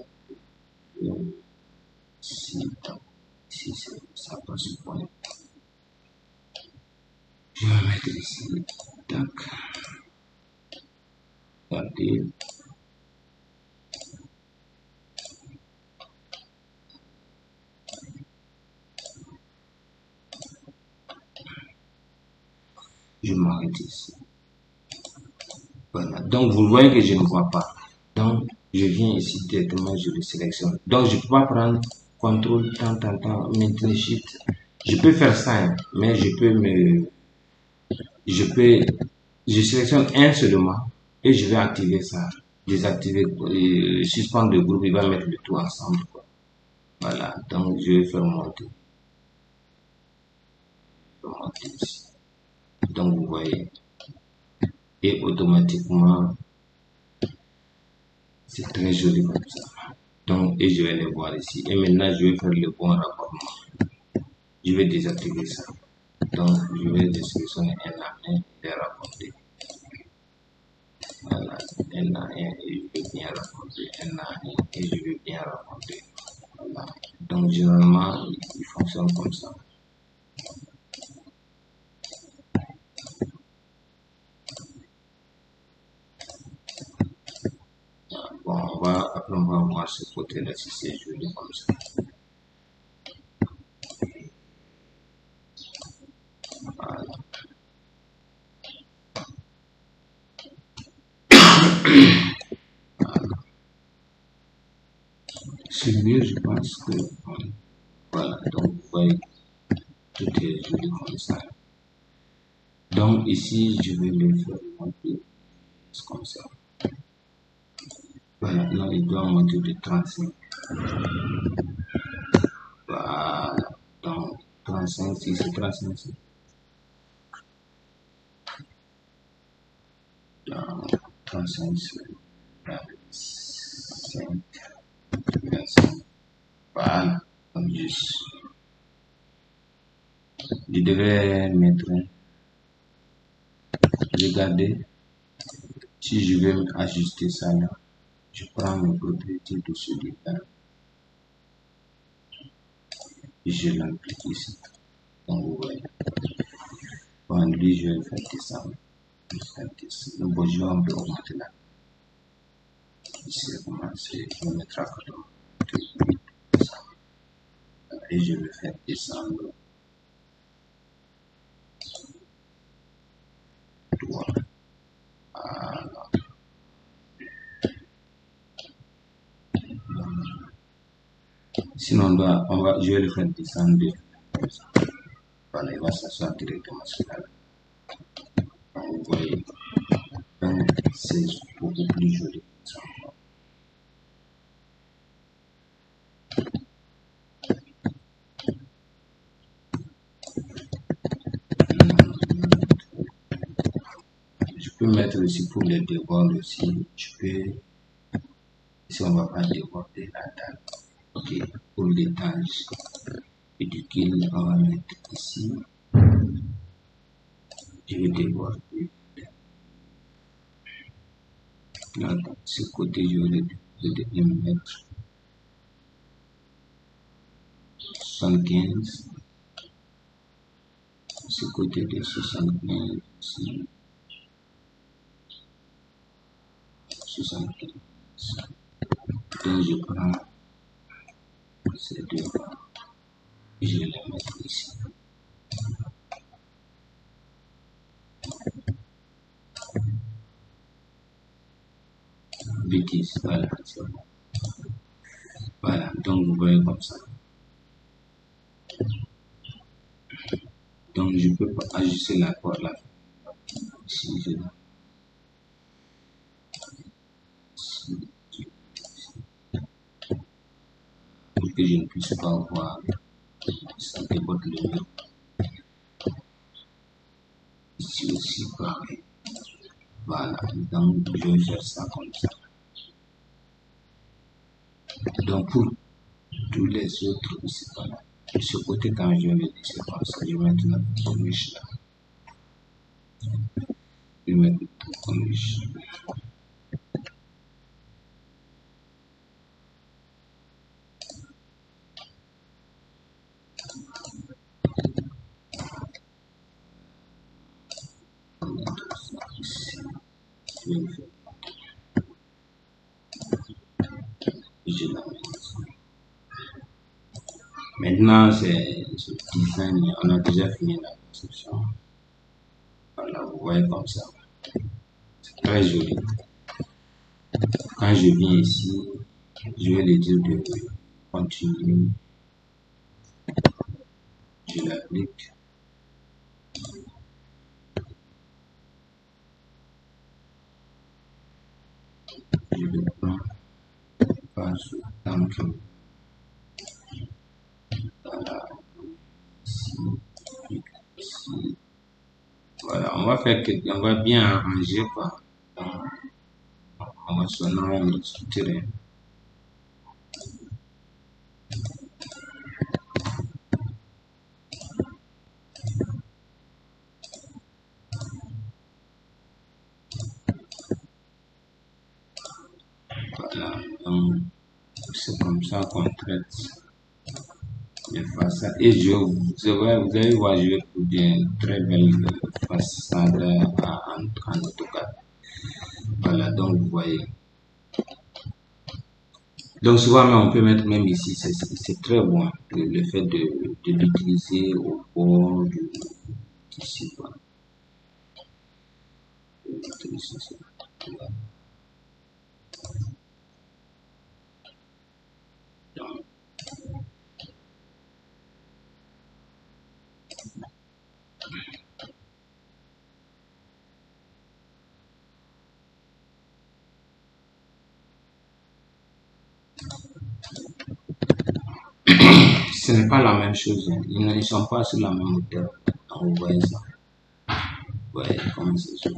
ici, ça passe au point. Je vais mettre ici, tac, regardez. Je m'arrête ici. Voilà. Donc, vous voyez que je ne vois pas. Donc, je viens ici directement, je le sélectionne. Donc, je ne peux pas prendre CTRL, maintenant Shift. Je peux faire ça, hein, mais je sélectionne un seulement et je vais activer ça. Désactiver, suspendre le groupe, il va mettre le tout ensemble. Quoi. Voilà. Donc, je vais faire monter. raconter ici. Donc vous voyez, et automatiquement, c'est très joli comme ça. Donc, et je vais les voir ici. Et maintenant, je vais faire le bon rapprochement. Je vais désactiver ça. Donc, je vais sélectionner un à un et les rapporter. Voilà, un à un et je vais bien rapporter. Un à un et je vais bien rapporter. Voilà. Donc, généralement, il fonctionne comme ça. Bon, après on va voir ce côté-là si c'est joli comme ça. Voilà. C'est mieux, je pense que voilà. Donc vous voyez, tout est joli comme ça. Donc ici, je vais le faire monter comme ça. Voilà, là il doit monter de 35. Voilà, donc 35, si c'est 35, c'est donc 35, c'est 25, 25. Voilà, comme juste. Je devais mettre, regardez, si je vais ajuster ça là, je prends les propriétés de celui-là et je l'applique ici. Donc vous voyez, bon, lui je vais faire descendre. Bon, je vais un peu augmenter là. Ici, commencer, je vais mettre à côté. Et je vais faire descendre droit. Voilà. Sinon, je vais le faire descendre comme ça. Voilà, il va s'asseoir directement sur la. Donc, vous voyez, c'est beaucoup plus joli. Je peux mettre aussi pour les devoirs aussi. Je peux, si on va pas déborder la date. Ok, pour l'étage. Et du coup, on va mettre ici. Je vais déborder. Là, de ce côté, je vais mettre 75. Ce côté de 75, 75. Donc je prends ces deux là et je vais les mettre ici. Bêtise, voilà, c'est bon. Voilà, donc vous voyez comme ça. Donc je peux pas ajuster la corde là. Si je pour que je ne puisse pas voir ça déborde le mur. Ici aussi pareil. Voilà, donc je vais faire ça comme ça. Donc pour tous les autres, c'est pas là. De ce côté, quand je vais le laisser comme ça, je vais mettre la corniche là. Je vais mettre la corniche. Je la mets ici. Maintenant, c'est ce design, on a déjà fini la construction. Voilà, vous voyez comme ça. C'est très joli. Quand je viens ici, je vais lui dire de continuer. Je l'applique. Je le prends, passe dans le voilà, ici, ici. on va bien arranger quoi. Donc, on va seulement restructurer. Voilà, donc c'est comme ça qu'on traite les façades. Et vous allez voir, je vais produire une très belle façade en AutoCAD. Voilà, donc vous voyez. Donc souvent, on peut mettre même ici, c'est très bon, le fait de l'utiliser au bord ici, quoi. Donc, ce n'est pas la même chose, hein. Ils ne sont pas sur la même hauteur. Donc, vous voyez ça. Vous voyez comment c'est sûr.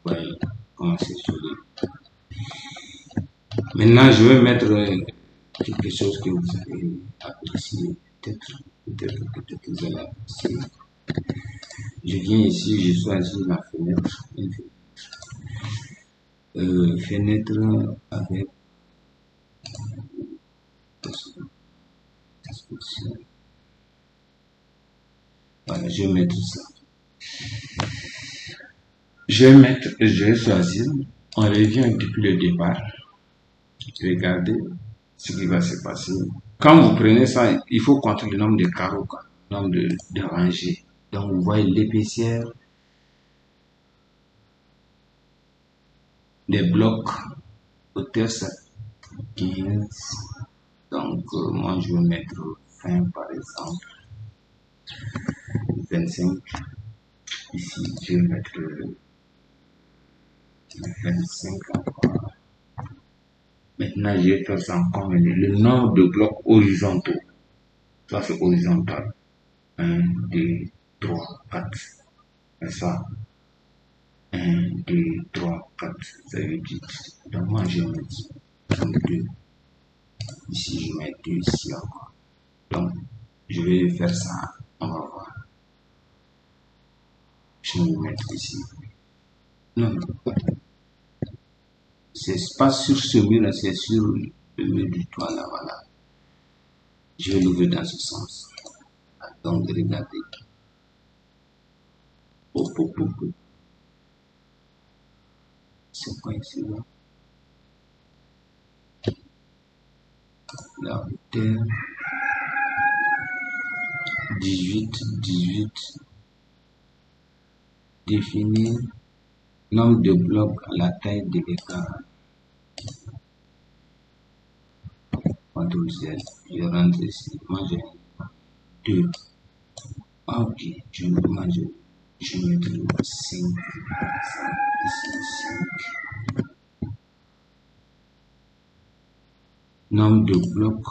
Vous voyez comment c'est sûr. Maintenant, je vais mettre quelque chose que vous allez apprécier. Peut-être que vous allez apprécier. Je viens ici, je choisis la fenêtre. Fenêtre avec description. Voilà, je vais mettre ça. Je vais choisir. On revient depuis le départ. Regardez ce qui va se passer. Quand vous prenez ça, il faut compter le nombre de carreaux, quoi, le nombre de rangées. Donc, vous voyez l'épaisseur des blocs. Hauteur, ça 15. Donc, moi, je vais mettre 20 par exemple. 25. Ici, je vais mettre 25 encore. Maintenant, je vais faire ça encore. Le nombre de blocs horizontaux. Ça, c'est horizontal. 1, 2, 3, 4. C'est ça. 1, 2, 3, 4. Ça veut dire. Donc, moi, je vais mettre 2. Ici, je mets 2 ici encore. Donc, je vais faire ça. On va voir. Je vais mettre ici. Non, c'est pas sur ce mur-là, c'est sur le mur du toit là, voilà. Je vais l'ouvrir dans ce sens. Donc, regardez. C'est quoi ici là? La hauteur 18. Définir nombre de blocs à la taille de l'écart. CTRL Z. Je rentre ici. Moi j'ai 2. Ok, je vais mettre 5. Ici 5. Nombre de blocs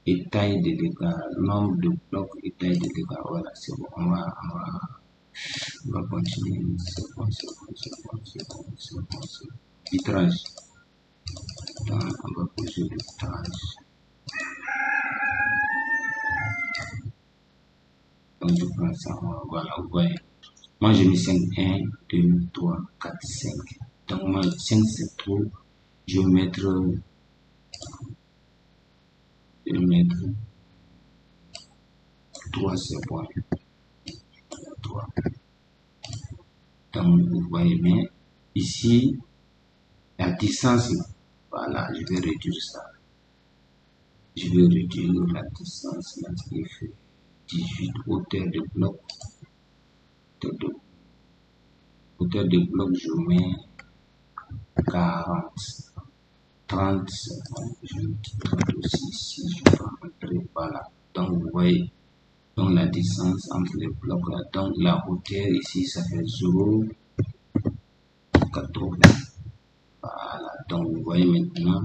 et taille de l'écart. Nombre de blocs et taille de l'écart. Voilà, c'est bon. On va continuer. C'est bon. Litrage. On va poser le litrage. Donc je prends ça. Voilà, vous voyez. Moi j'ai mis 5. 1, 2, 3, 4, 5. Donc moi 5 c'est trop. Je vais mettre 3 c'est bon. 3. Donc vous voyez bien. Ici, la distance, voilà, je vais réduire ça. Je vais réduire la distance là, ce qui fait 18 hauteur de bloc. Hauteur de bloc, je mets 40. 30, je mets 30 aussi ici, je vais rentrer, voilà. Donc vous voyez, donc la distance entre les blocs là, donc la hauteur ici, ça fait 0,40. 80. Voilà, donc vous voyez maintenant.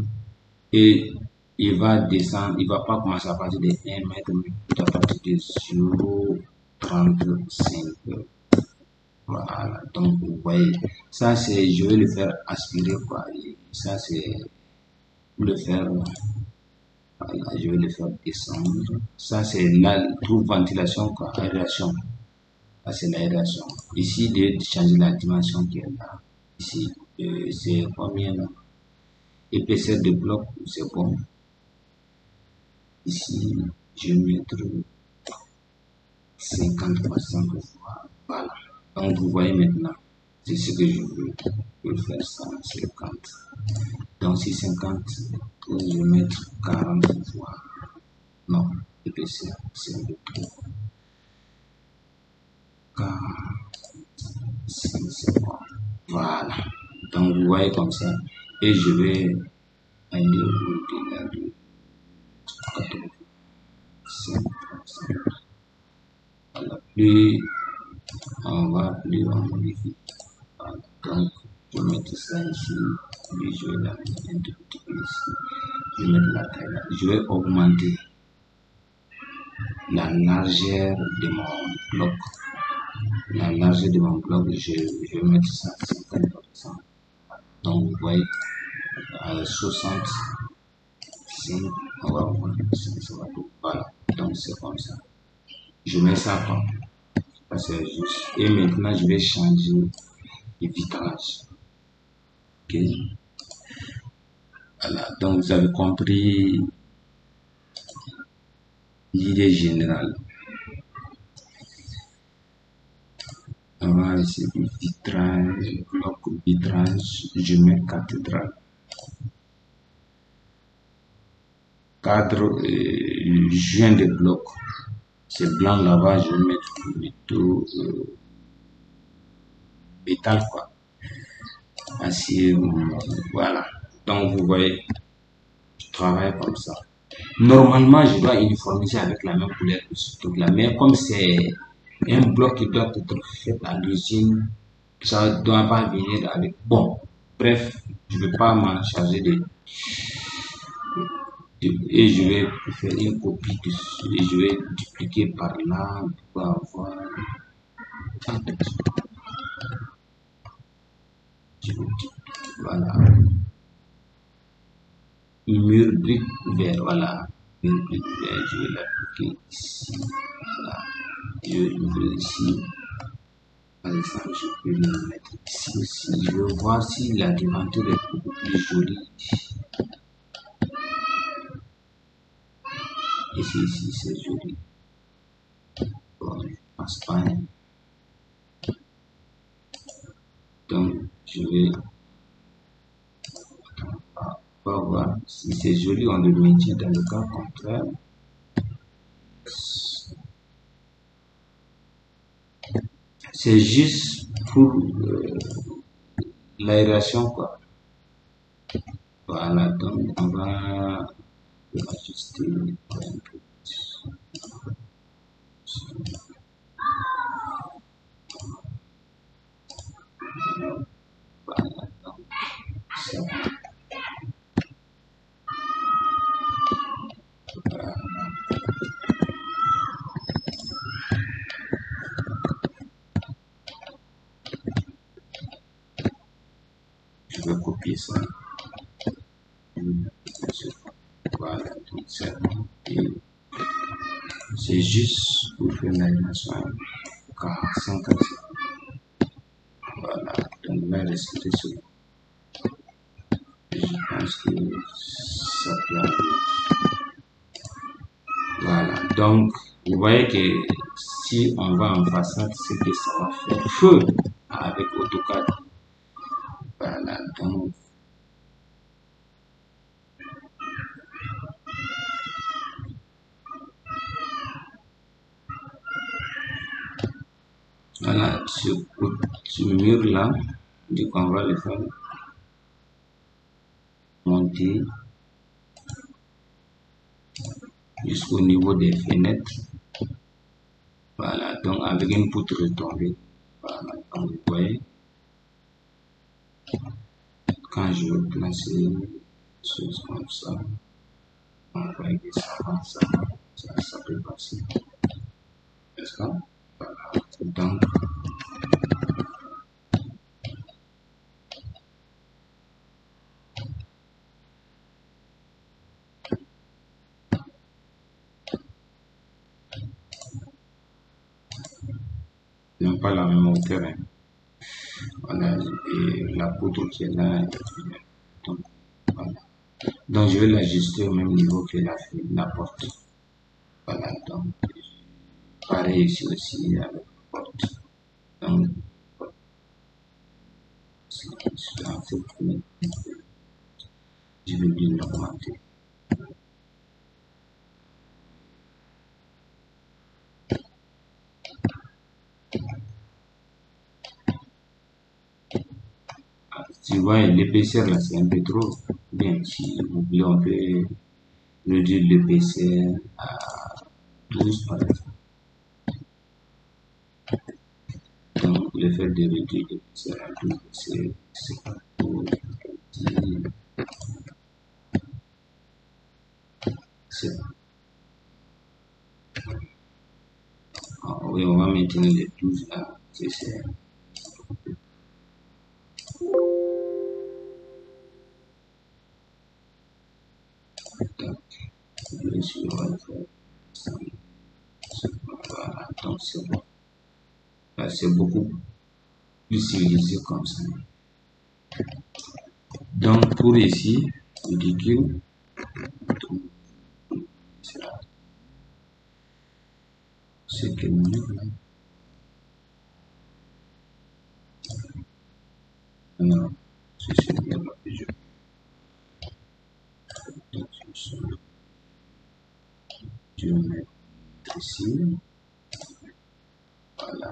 Et il va descendre, il va pas commencer à partir de 1 mètre, mais à partir de 0,35. Voilà, donc vous voyez, ça c'est, je vais le faire aspirer quoi. Et ça c'est pour le faire, voilà, je vais le faire descendre. Ça c'est la pour ventilation quoi, aération. Ça c'est l'aération. Ici, de changer la dimension qui est là. Ici, c'est combien là? Épaisseur de bloc, c'est bon. Ici, je vais mettre 50%. Voilà. Donc, vous voyez maintenant, c'est ce que je veux. Je veux faire ça, 50. Donc, si 50, je vais mettre 40 fois. Non, épaisseur, c'est un peu trop. 40, c'est bon. Voilà. Donc, vous voyez comme ça. Et je vais aller au-delà de 85%. Voilà. Plus on va, plus on modifie. Voilà. Donc, je vais mettre ça ici. Puis je vais la mettre un tout petit peu ici. Je vais mettre la taille là. Je vais augmenter la largeur de mon bloc. La largeur de mon bloc, je vais mettre ça à 50%. Donc, vous voyez, à 60. On va voir, ça va tout. Voilà, donc c'est comme ça. Je mets ça quoi. Ça c'est juste. Et maintenant, je vais changer le vitrage. Ok. Voilà, donc vous avez compris l'idée générale. On va essayer du vitrage, bloc vitrage, je mets cathédrale. Cadre, joint de bloc. C'est blanc là-bas, je vais mettre plutôt métal quoi. Acier, voilà. Donc vous voyez, je travaille comme ça. Normalement, je dois uniformiser avec la même couleur que ce truc là, mais comme c'est un bloc qui doit être fait à l'usine, ça ne doit pas venir avec. Bon, bref, je ne vais pas m'en charger et je vais faire une copie et je vais dupliquer par là pour avoir. Voilà. Mur brique vert, voilà. Mur brique vert, je vais l'appliquer ici. Voilà. Je vais l'ouvrir ici. Par exemple, je peux le mettre ici aussi. Je veux voir si la devanture est beaucoup plus jolie. Ici, c'est joli. Bon, je pense pas. Donc, je vais voir si c'est joli, on le maintient dans le cas contraire. C'est juste pour l'aération, quoi. Voilà, donc on va ajuster un peu. Voilà, donc c'est bon. Voilà. Je vais copier ça. Voilà, donc c'est bon. C'est juste pour faire l'animation 45. Voilà, donc là, rester sur. Je pense que ça peut aller. Voilà, donc vous voyez que si on va en façade, c'est que ça va faire feu avec AutoCAD. Voilà, donc voilà, ce mur là, du coup on va le faire monter jusqu'au niveau des fenêtres. Voilà, donc avec une poutre retombée. Voilà, donc vous voyez. Quand je veux placer des choses comme ça, on va aider ça peut passer. N'est-ce pas? Voilà. Donc, non pas la même hauteur. Hein. Voilà, et la poutre qui est là. Donc, voilà. Donc je vais l'ajuster au même niveau que la porte. Voilà, donc pareil ici aussi avec la porte. Donc, en fait, je vais bien l'augmenter. Tu vois, l'épaisseur là, c'est un peu trop. Bien, si vous voulez, on peut réduire l'épaisseur à 12 par exemple. Donc, le fait de réduire l'épaisseur à 12, c'est pas trop petit. Oui, on va maintenir les 12 là. C'est bien sûr, on va faire ça. Voilà, donc c'est bon. Là, c'est beaucoup plus civilisé comme ça. Donc, pour ici, ridicule, c'est quelle minute là? Non, c'est bien là que je vais mettre ici. Voilà.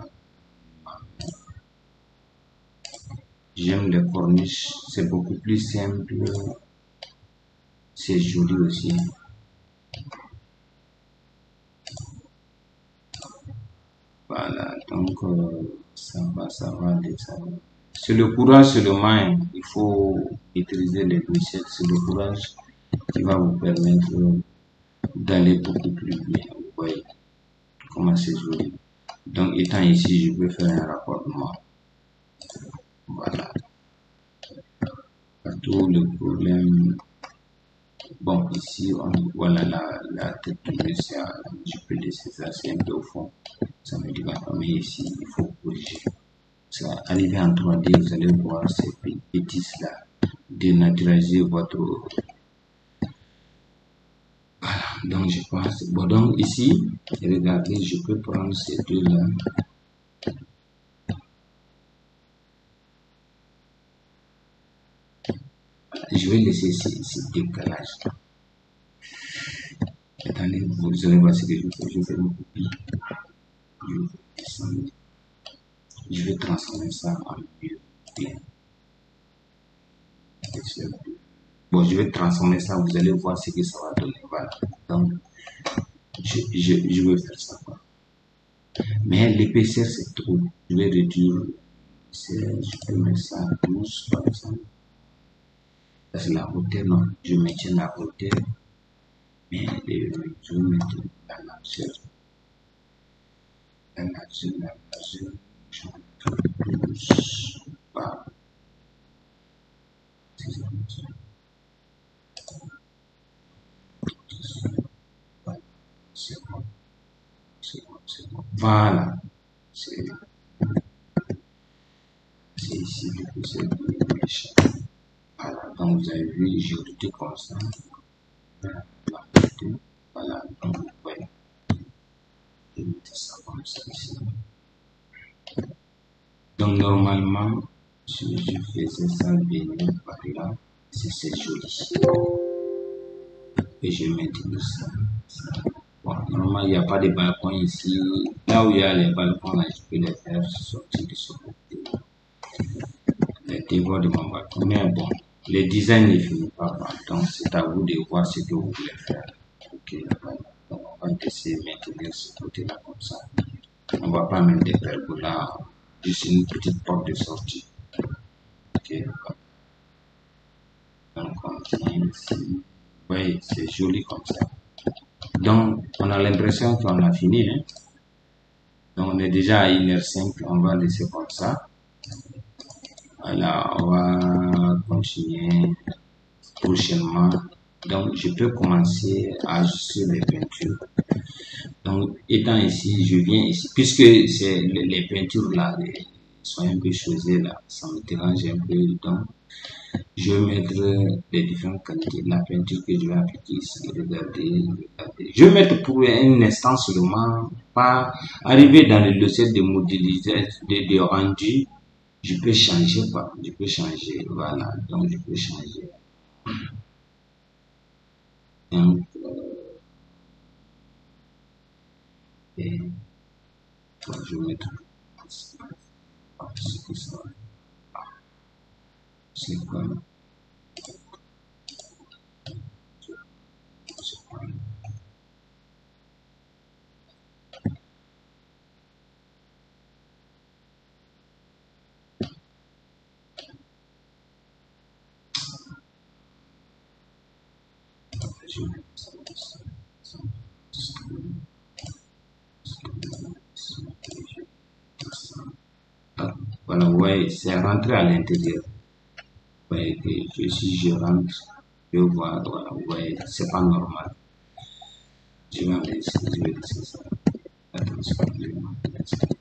J'aime les corniches, c'est beaucoup plus simple, c'est joli aussi. Voilà, donc ça va, ça va, ça va. C'est le courage, c'est le main. Il faut maîtriser les logiciels, c'est le courage qui va vous permettre d'aller beaucoup plus bien. Vous voyez comment c'est joli. Donc, étant ici, je peux faire un raccordement. Voilà. Tout le problème. Bon, ici, voilà la tête du monsieur. Je peux laisser ça, c'est un peu au fond. Ça me dit pas, mais ici, il faut corriger. Ça, arrivé en 3D, vous allez voir ces bêtises-là dénaturaliser votre. Voilà, donc je pense. Bon, donc ici, regardez, je peux prendre ces deux-là. Je vais laisser ces décalages. Attendez, vous allez voir ce que je fais. Je fais une copie. Je vais descendre. Je vais transformer ça en mieux. Bon, je vais transformer ça. Vous allez voir ce que ça va donner. Voilà. Donc, je vais faire ça. Quoi. Mais l'épaisseur, c'est trop. Je vais réduire. Je peux mettre ça à 12 par exemple. Parce que la hauteur, non. Je maintiens la hauteur. Mais je vais mettre la largeur. La largeur. Je vais mettre 12 par. C'est bon. C'est bon. Voilà. C'est ici que c'est méchant. Voilà, donc vous avez vu, j'ai tout comme ça. Voilà, donc vous voyez. Je vais mettre ça comme ça ici. Donc normalement, si je faisais ça venir par là, c'est joli. Et je maintiens ça. Bon, normalement, il n'y a pas de balcon ici. Là où il y a les balcons, là, je peux les faire sortir de ce côté. Les dévoirs de mon balcon. Mais bon, le design ne finit pas. Donc, c'est à vous de voir ce que vous voulez faire. Ok, donc on va essayer de maintenir ce côté-là comme ça. On ne va pas mettre des pergolas, juste une petite porte de sortie. Ok. Donc, on vient ici. Oui, c'est joli comme ça. Donc, on a l'impression qu'on a fini. Hein? Donc, on est déjà à 1h05. On va laisser comme ça. Voilà, on va continuer prochainement. Donc, je peux commencer à ajuster les peintures. Donc, étant ici, je viens ici. Puisque c'est les peintures là, sont un peu choisies là. Ça me dérange un peu. Donc, je vais mettre les différentes qualités de la peinture que je vais appliquer ici. Regardez, regardez. Je vais mettre pour un instant seulement, pas arriver dans le logiciel de modélisation, de rendu. Je peux changer, quoi. Je peux changer, voilà. Donc, je peux changer. Donc, je vais mettre c'est quoi? Voilà, ouais, c'est rentré à l'intérieur. Ouais, si je rentre, je vois, voilà, ouais, c'est pas normal. Je vais laisser, je vais laisser ça. Attention,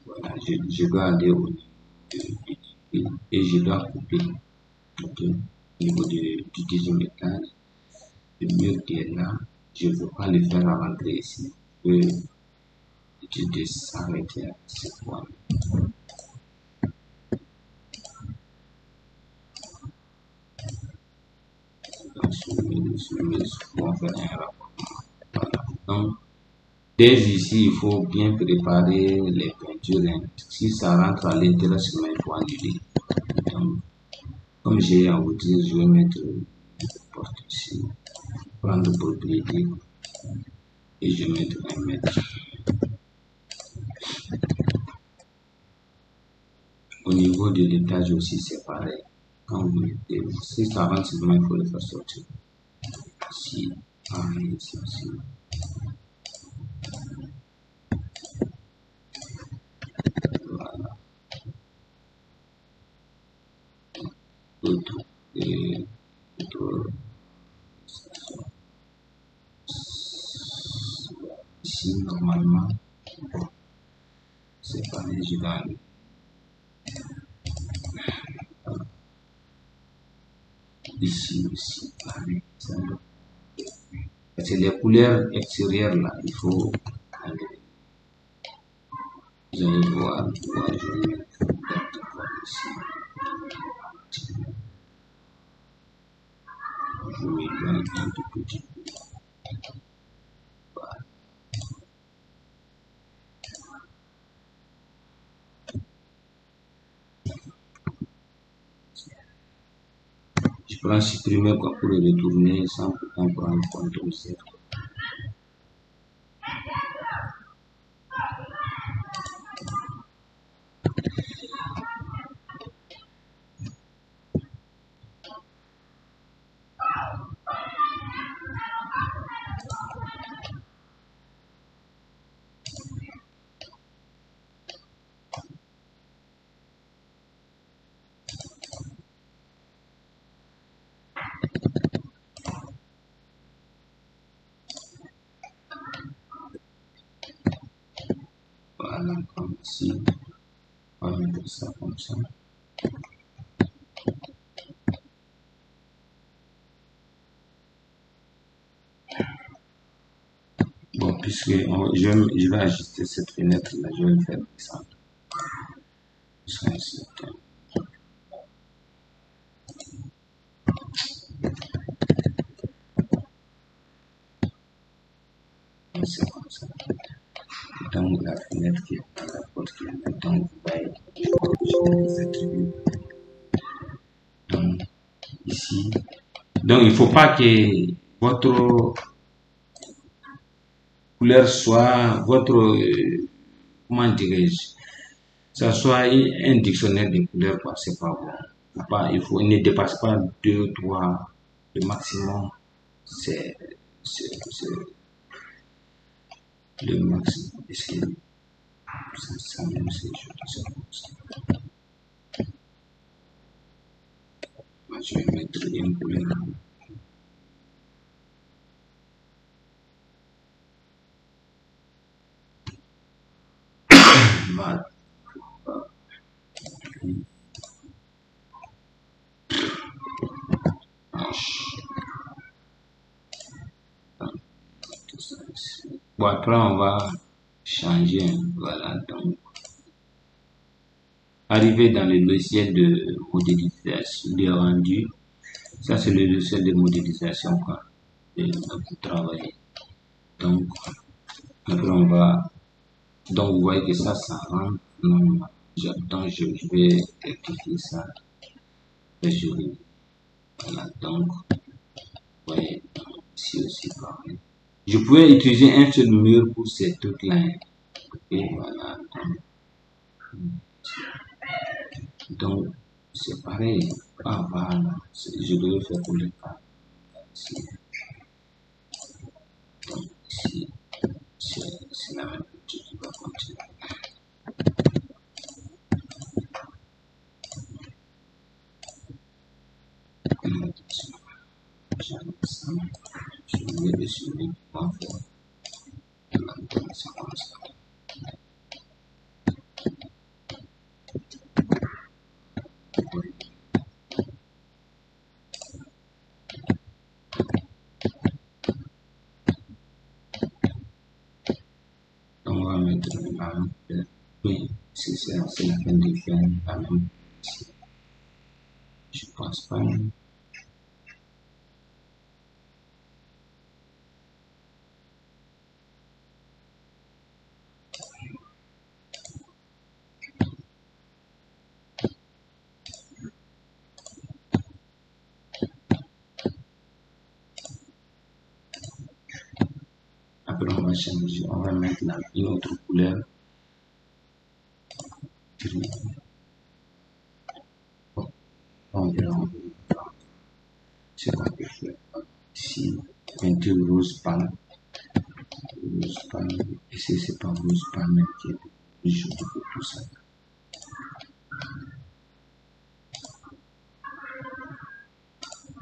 voilà, je dois aller au niveau et je dois couper. Ok, au niveau du deuxième étage, le mur qui est là, je ne veux pas le faire rentrer ici. Je peux s'arrêter à ce point. Donc, on fait un rapport. Voilà. Donc, dès ici, il faut bien préparer les peintures. Hein. Si ça rentre à l'intérieur, seulement il faut annuler. Donc, comme j'ai à vous dire, je vais mettre porte ici, prendre propriété et je vais mettre 1 mètre. Au niveau de l'étage aussi, c'est pareil. Quand vous mettez, si ça rentre, seulement il faut le faire sortir. Ici, pareil, ici, ici. Voilà. D'autres, ici, normalement, c'est pareil, je vais aller. Ici aussi, pareil. C'est les couleurs extérieures là, il faut enlever. Vous allez voir, je vais mettre ici. Je vais mettre un tout petit peu. Voilà. Je prends supprimer quoi pour le retourner sans pourtant prendre CTRL-C. Voilà, comme ici. On va mettre ça comme ça. Bon, puisque je vais ajuster cette fenêtre-là, je vais le faire descendre. C'est comme ça. Donc, la fenêtre qui est dans la porte qui est là, donc, je vais les attributs. Donc, ici. Donc, il ne faut pas que votre couleur soit, comment dirais-je, ça soit un dictionnaire de couleurs, quoi, c'est pas bon. il ne dépasse pas 2, 3, le maximum, c'est le maximum. Est-ce que ça même c'est je vais mettre une couleur. Voilà. Bon, après, on va changer. Voilà, donc, arriver dans le logiciel de modélisation de rendu. Ça, c'est le logiciel de modélisation, quoi, pour travailler. Donc, après, on va, donc, vous voyez que ça rentre. Non, donc, je vais rectifier ça. Voilà, donc, vous voyez, ici aussi, pareil. Je pouvais utiliser un seul mur pour ces trucs-là. Et voilà. Donc, c'est pareil. Ah, voilà. Je devais faire pour les cas. Ici. Donc, ici, c'est la même chose qui va continuer. Je vais dessus, on va faire l'intégration comme ça. On va mettre la même. Oui, c'est la peine de faire la même. Je pense pas. Après, on va changer, on va mettre une autre couleur. On verra. C'est qu'on peut faire ici. Peinture rose pâle. Rose pâle. Ici, c'est pas rose pâle, mais qui est plus jaune que tout ça.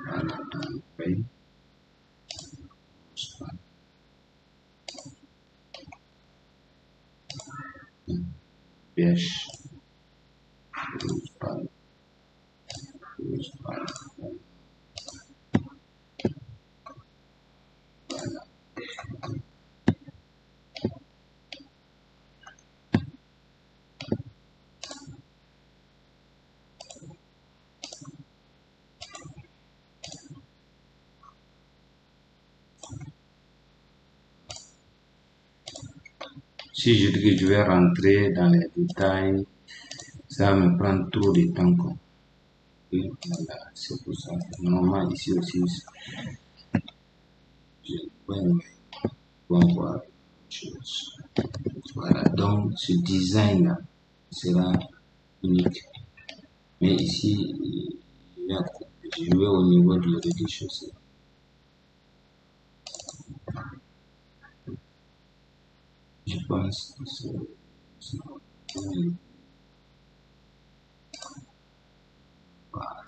Voilà, donc, paye. Rose pâle. Beige. Rose pâle. Rose pâle. Voilà. Si je dis que je vais rentrer dans les détails, ça va me prendre trop de temps, quoi. Et voilà, c'est pour ça. Normalement, ici aussi, je vais voir chose. Voilà, donc ce design-là sera unique. Mais ici, je vais au niveau du rez-de-chaussée. Je pense que c'est voilà.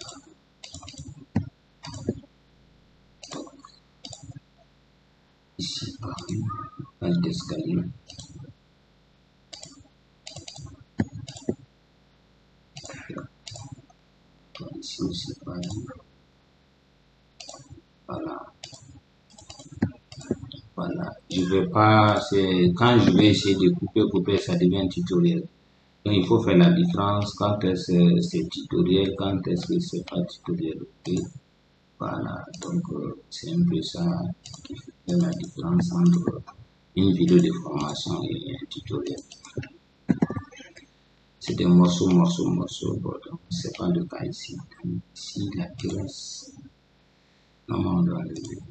Ici, pareil, page d'escalier. Ici aussi, pareil. Voilà. Voilà. Je vais pas, c'est quand je vais essayer de couper, ça devient un tutoriel. Donc, il faut faire la différence quand est-ce que c'est tutoriel, quand est-ce que c'est pas tutoriel. Okay? Voilà. Donc, c'est un peu ça qui fait la différence entre une vidéo de formation et un tutoriel. C'est des morceaux. Bon, donc, c'est pas le cas ici. Donc, ici, la terrasse, normalement, on doit enlever.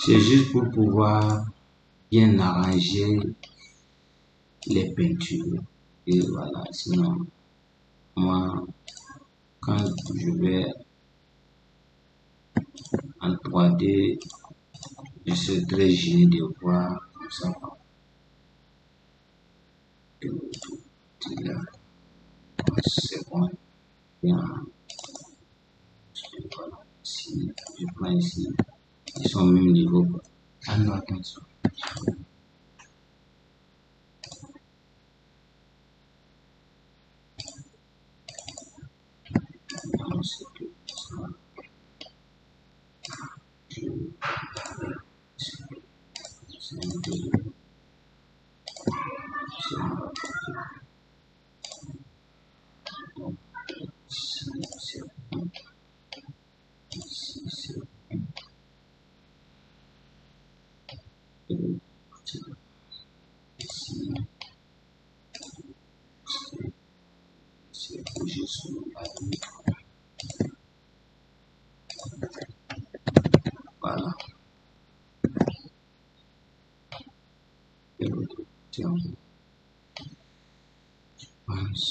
C'est juste pour pouvoir bien arranger les peintures. Et voilà, sinon, moi, quand je vais en 3D, je suis très gêné de voir comme ça. Là, c'est bon. Bien, voilà. Si je prends ici, ils sont au même niveau. Ah non, attention. Non, c'est que ça. C'est un peu. C'est un peu. Donc, ici, c'est bon. Ici, c'est bon. Et ici, c'est bougé sur le bas. Voilà. Et l'autre, tiens, je pense.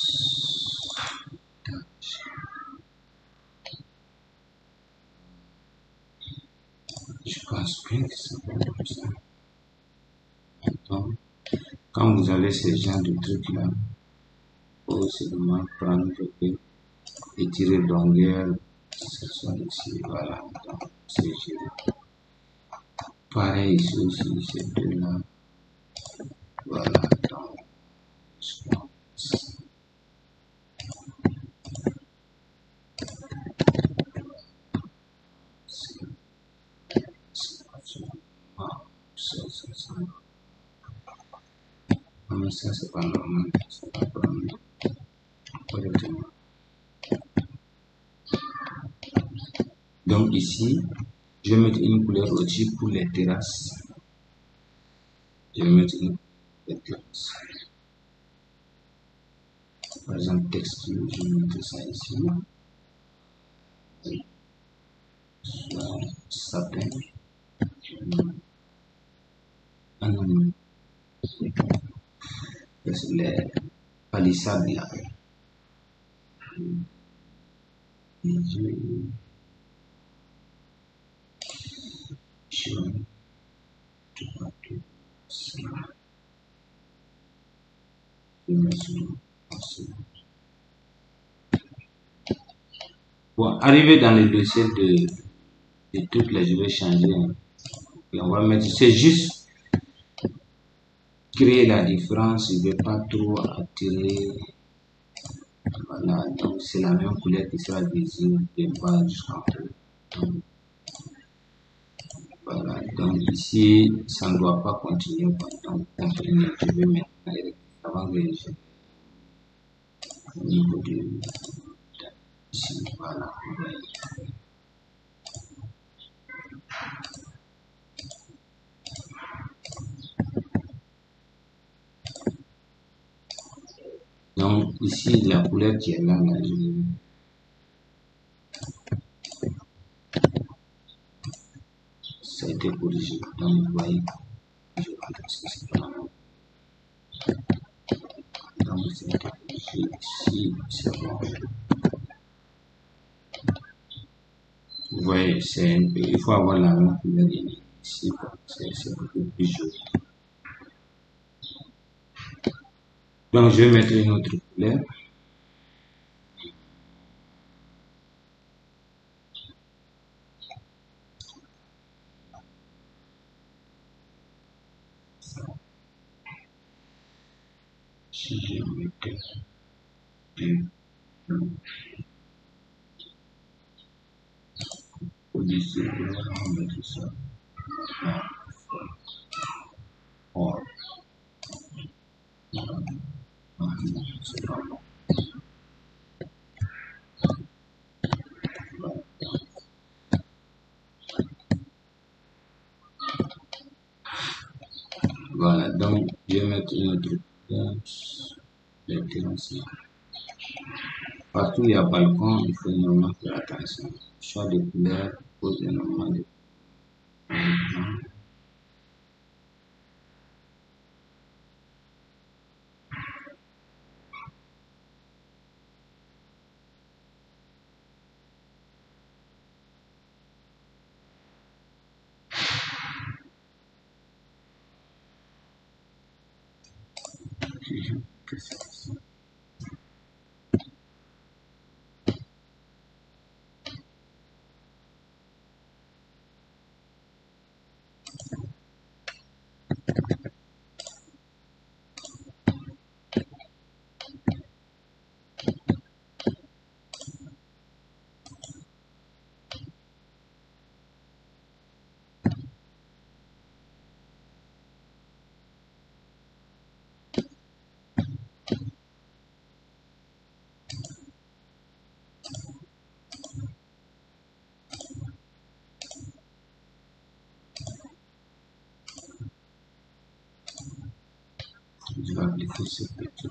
Je pense bien que c'est bon comme ça. Donc, quand vous avez ce genre de trucs-là, il faut seulement prendre et étirer longueur, ce soit ici, voilà, donc c'est géré. Pareil ici aussi, ces deux-là, voilà, donc je pense. C'est absolument ça. Non, mais ça, c'est pas normal, c'est pas normal, correctement. Donc ici, je vais mettre une couleur au-dessus pour les terrasses. Je vais mettre une couleur terrasse. Par exemple, textile, je vais mettre ça ici. Soit sapin. Ah non, non. C'est les palissades là. Je Bon, arrivé dans le dossier de toutes les, je vais changer. Et on va mettre, c'est juste créer la différence, il ne veut pas trop attirer. Voilà, donc c'est la même couleur qui sera visible de bas jusqu'en haut. Donc, voilà, donc ici, ça ne doit pas continuer. Donc, continuer, je vais mettre avant que je au niveau de ici, voilà. Donc ici, la couleur qui est là, ça a été corrigé. Donc vous voyez, je vais c'est pas la même. Donc c'est été corrigé ici, c'est bon. Vous voyez, il faut avoir la même couleur ici, c'est beaucoup plus joli. Donc je vais mettre une autre couleur. Si je mettais du bleu au-dessus, on va mettre ça. Or, c'est pas bon. Voilà, donc je vais mettre une autre couleur. Les terrasses. Partout où il y a balcon, il faut énormément faire attention. Choix de couleur pose énormément de problèmes. Je vais appliquer ce petit.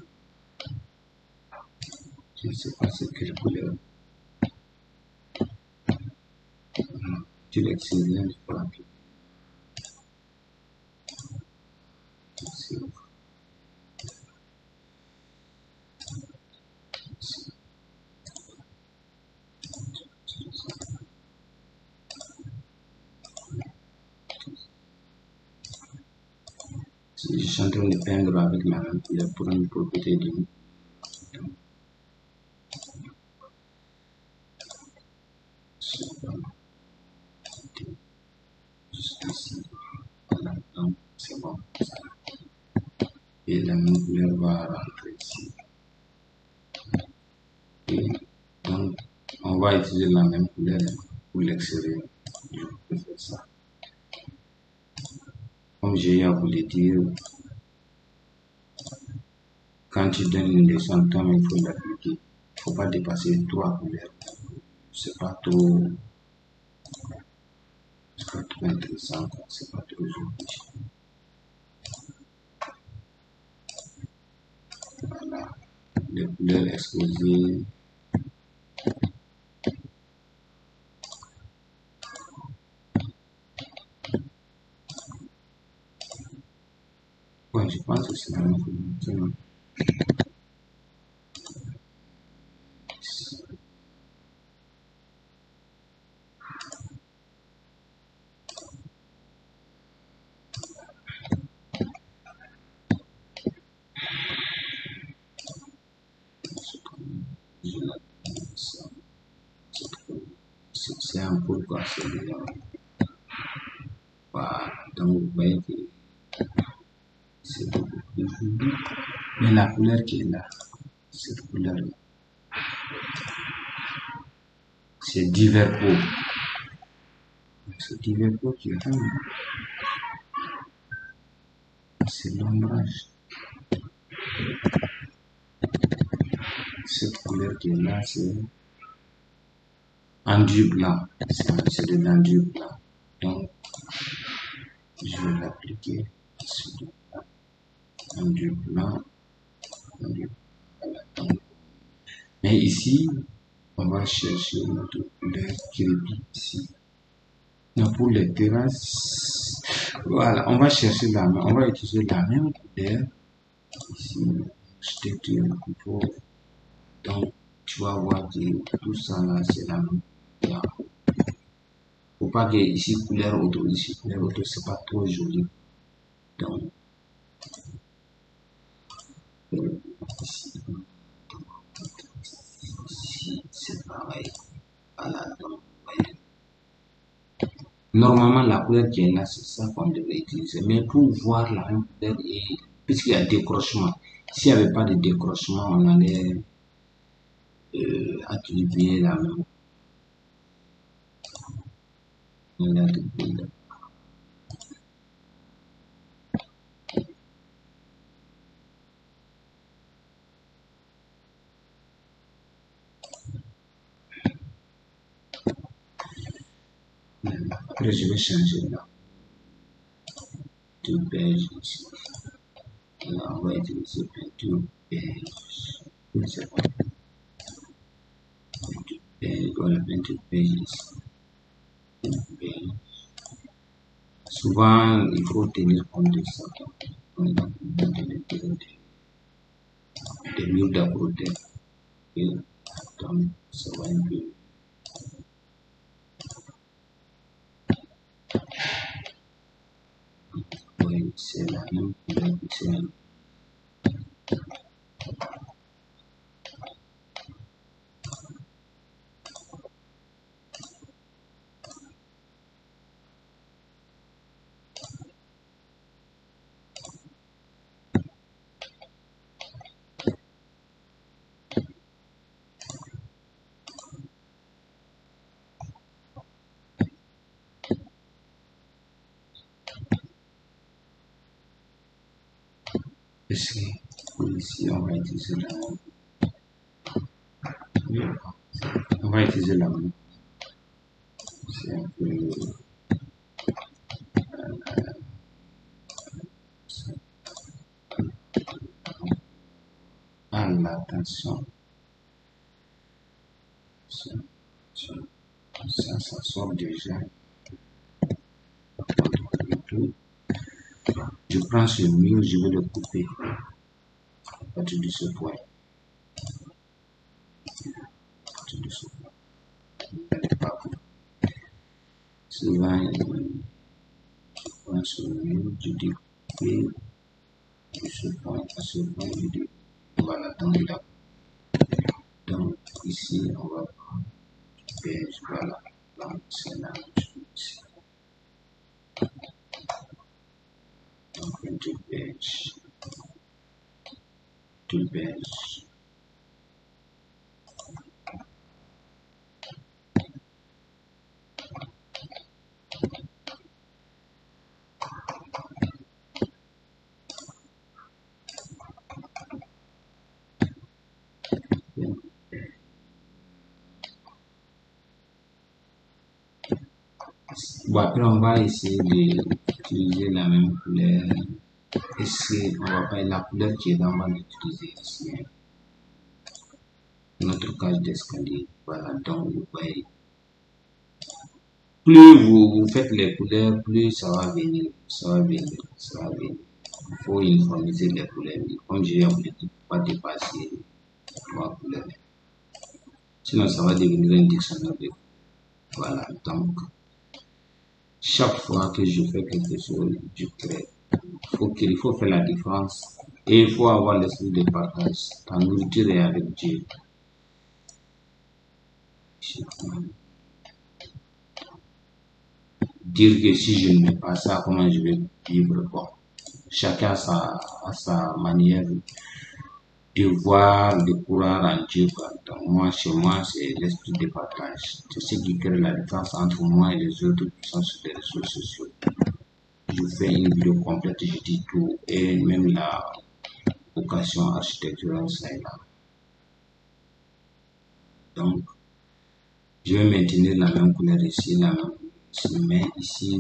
Je ne sais pas c'est quelle couleur. Tu l'excellent, je peux appliquer. Je suis en train de peindre avec la même couleur pour une propriété de juste ici. Voilà, donc c'est bon. Et la même couleur va rentrer ici. Et donc, on va utiliser la même couleur pour l'extérieur. Je peux faire ça. Comme j'ai eu à vous le dire, quand tu donnes une leçon, toi, il faut l'appliquer. Il ne faut pas dépasser 3 couleurs. C'est pas trop intéressant, c'est pas trop joli. Voilà, les couleurs exposées. Ouais, je pense que c'est la même couleur. C'est un peu quoi, c'est bien. Voilà, donc vous voyez que c'est beaucoup plus joli. Mais la couleur qui est là, cette couleur-là, c'est divers peau. C'est divers peau qui est là. C'est l'ombrage. Cette couleur qui est là, c'est enduit blanc. C'est de l'enduit blanc. Donc, je vais l'appliquer sur le blanc. Enduit blanc. Enduit. Voilà. Donc, mais ici, on va chercher notre couleur crépi ici. Donc, pour les terrasses, voilà, on va chercher la même, on va utiliser la même couleur ici, architecture, donc tu vas voir que tout ça là, c'est la même couleur. Faut pas que ici couleur auto, ici couleur auto, c'est pas trop joli. Donc, ici c'est pareil. Voilà, donc, voyez. Normalement, la couleur qui est là, c'est ça qu'on devrait utiliser. Mais pour voir la même couleur, puisqu'il y a décrochement, s'il n'y avait pas de décrochement, on allait attribuer la même. On a attribué après, je vais changer là. Peinture beige ici. Là, on va utiliser peinture beige. C'est pas peinture beige. Voilà, peinture beige ici. Beige. Souvent, il faut tenir compte de ça. On va tenir compte des murs d'à côté. Et donc, ça va un peu. Oui, c'est la même couleur que c'est. Ici, ici, on va utiliser la même. On va utiliser la même. C'est un peu à l'attention. Ça sort déjà. Je prends ce mur, je vais le couper à partir de ce point. À partir de ce point. Souvent, je prends ce mur, je dis couper de ce point à ce point, je dis voilà, donc ici, on va prendre beige, voilà. Donc c'est la même chose. Donc du beige. Du beige. Bon, après, on va essayer d'utiliser la même couleur. Ici, on va pas la couleur qui est là, on va l'utiliser ici. Notre cage d'escalier. Voilà, donc vous voyez. Plus vous faites les couleurs, plus ça va venir. Ça va venir. Ça va venir. Il faut uniformiser les couleurs. Comme j'ai dit, pas dépasser 3 couleurs. Sinon, ça va devenir un dictionnaire de. Voilà, donc. Chaque fois que je fais quelque chose, je crée. Il faut faire la différence. Et il faut avoir l'esprit de partage. Ta nourriture est avec Dieu. Dire que si je ne mets pas ça, comment je vais vivre? Bon, chacun a sa manière de voir, de croire en Dieu. Donc, moi, chez moi, c'est l'esprit de partage. C'est ce qui crée la différence entre moi et les autres qui sont sur les réseaux sociaux. Je fais une vidéo complète, je dis tout, et même la vocation architecturale, ça est là. Donc, je vais maintenir la même couleur ici, la même ici, mais ici,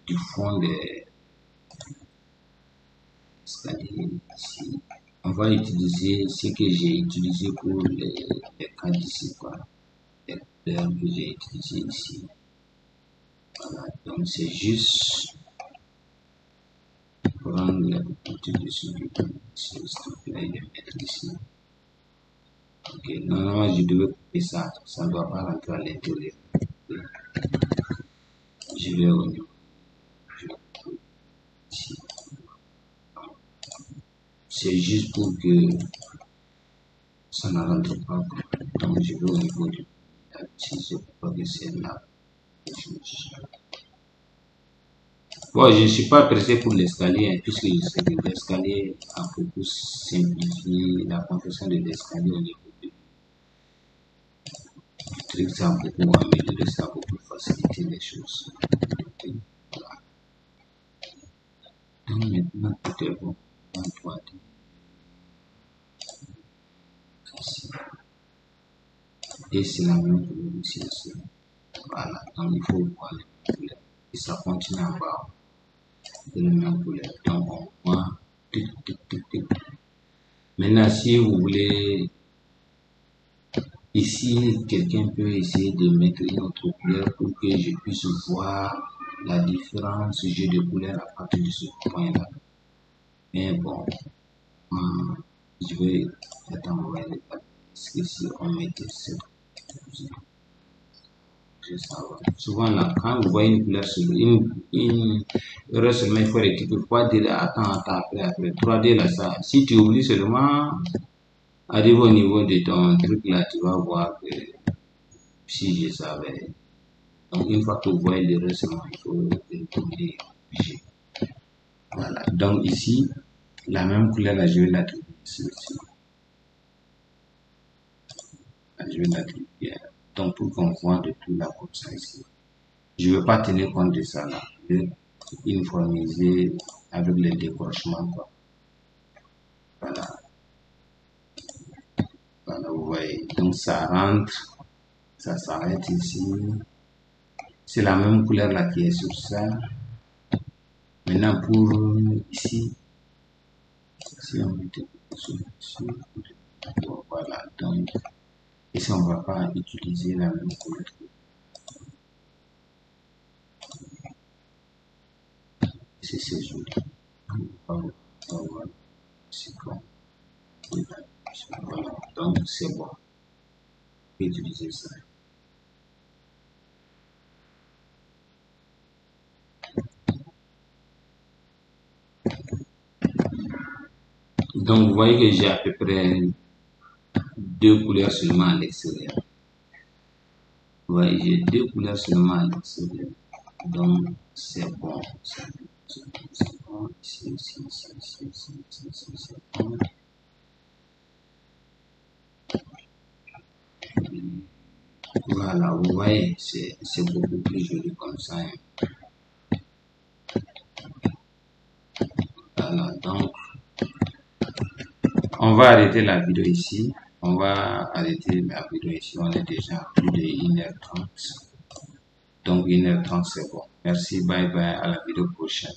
du fond des escaliers, ici. On va utiliser ce que j'ai utilisé pour les cas d'ici, quoi. Les couleurs que j'ai utilisées ici. Voilà, donc c'est juste prendre la couture dessus du s'il te plaît, et le mettre ici. Ok, normalement je devais couper ça, ça ne doit pas rentrer à l'intérieur. Je vais au niveau. C'est juste pour que ça ne rentre pas. Donc je vais au niveau du si je crois que c'est là. Bon, je ne suis pas pressé pour l'escalier, hein, puisque je sais que l'escalier a beaucoup simplifié la confection de l'escalier au niveau du truc, ça a beaucoup amélioré, ça a beaucoup facilité les choses. Voilà. Donc maintenant, tout est bon. En 3D. Ici. Et c'est la même couleur ici aussi. Voilà, donc il faut voir les couleurs. Et ça continue à avoir de la même couleur. Donc on voit. Maintenant, si vous voulez, ici, quelqu'un peut essayer de mettre une autre couleur pour que je puisse voir la différence jeu de couleur à partir de ce point-là. Mais bon, je vais attendre parce que si on mettait cette souvent là, quand vous voyez une couleur sur une erreur seulement, il faut rectifier. Il faut pas dire attends, après. 3D là, ça. Si tu oublies seulement, arrive au niveau de ton truc là, tu vas voir que si je savais. Donc une fois que vous voyez l'erreur seulement, il faut retourner. Voilà. Donc ici, la même couleur là, je vais l'attribuer ici aussi. Je vais l'attribuer. Donc pour qu'on voit de tout là comme ça ici. Je ne veux pas tenir compte de ça là. Je vais uniformiser avec les décrochements quoi. vous voyez, donc ça rentre, ça s'arrête ici. C'est la même couleur là qui est sur ça. Maintenant pour ici, si on met dessus, voilà, donc ici on va pas utiliser la même couleur. Ici c'est joli. Voilà, donc c'est bon. Utiliser ça. Donc vous voyez que j'ai à peu près 2 couleurs seulement à l'extérieur. Vous voyez, j'ai 2 couleurs seulement à l'extérieur. Donc c'est bon. C'est bon. Ici, c'est bon. Voilà, vous voyez, c'est beaucoup plus joli comme ça. Hein. Voilà, donc on va arrêter la vidéo ici. On va arrêter la vidéo ici. On est déjà à plus de 1h30. Donc 1h30 c'est bon. Merci, bye bye, à la vidéo prochaine.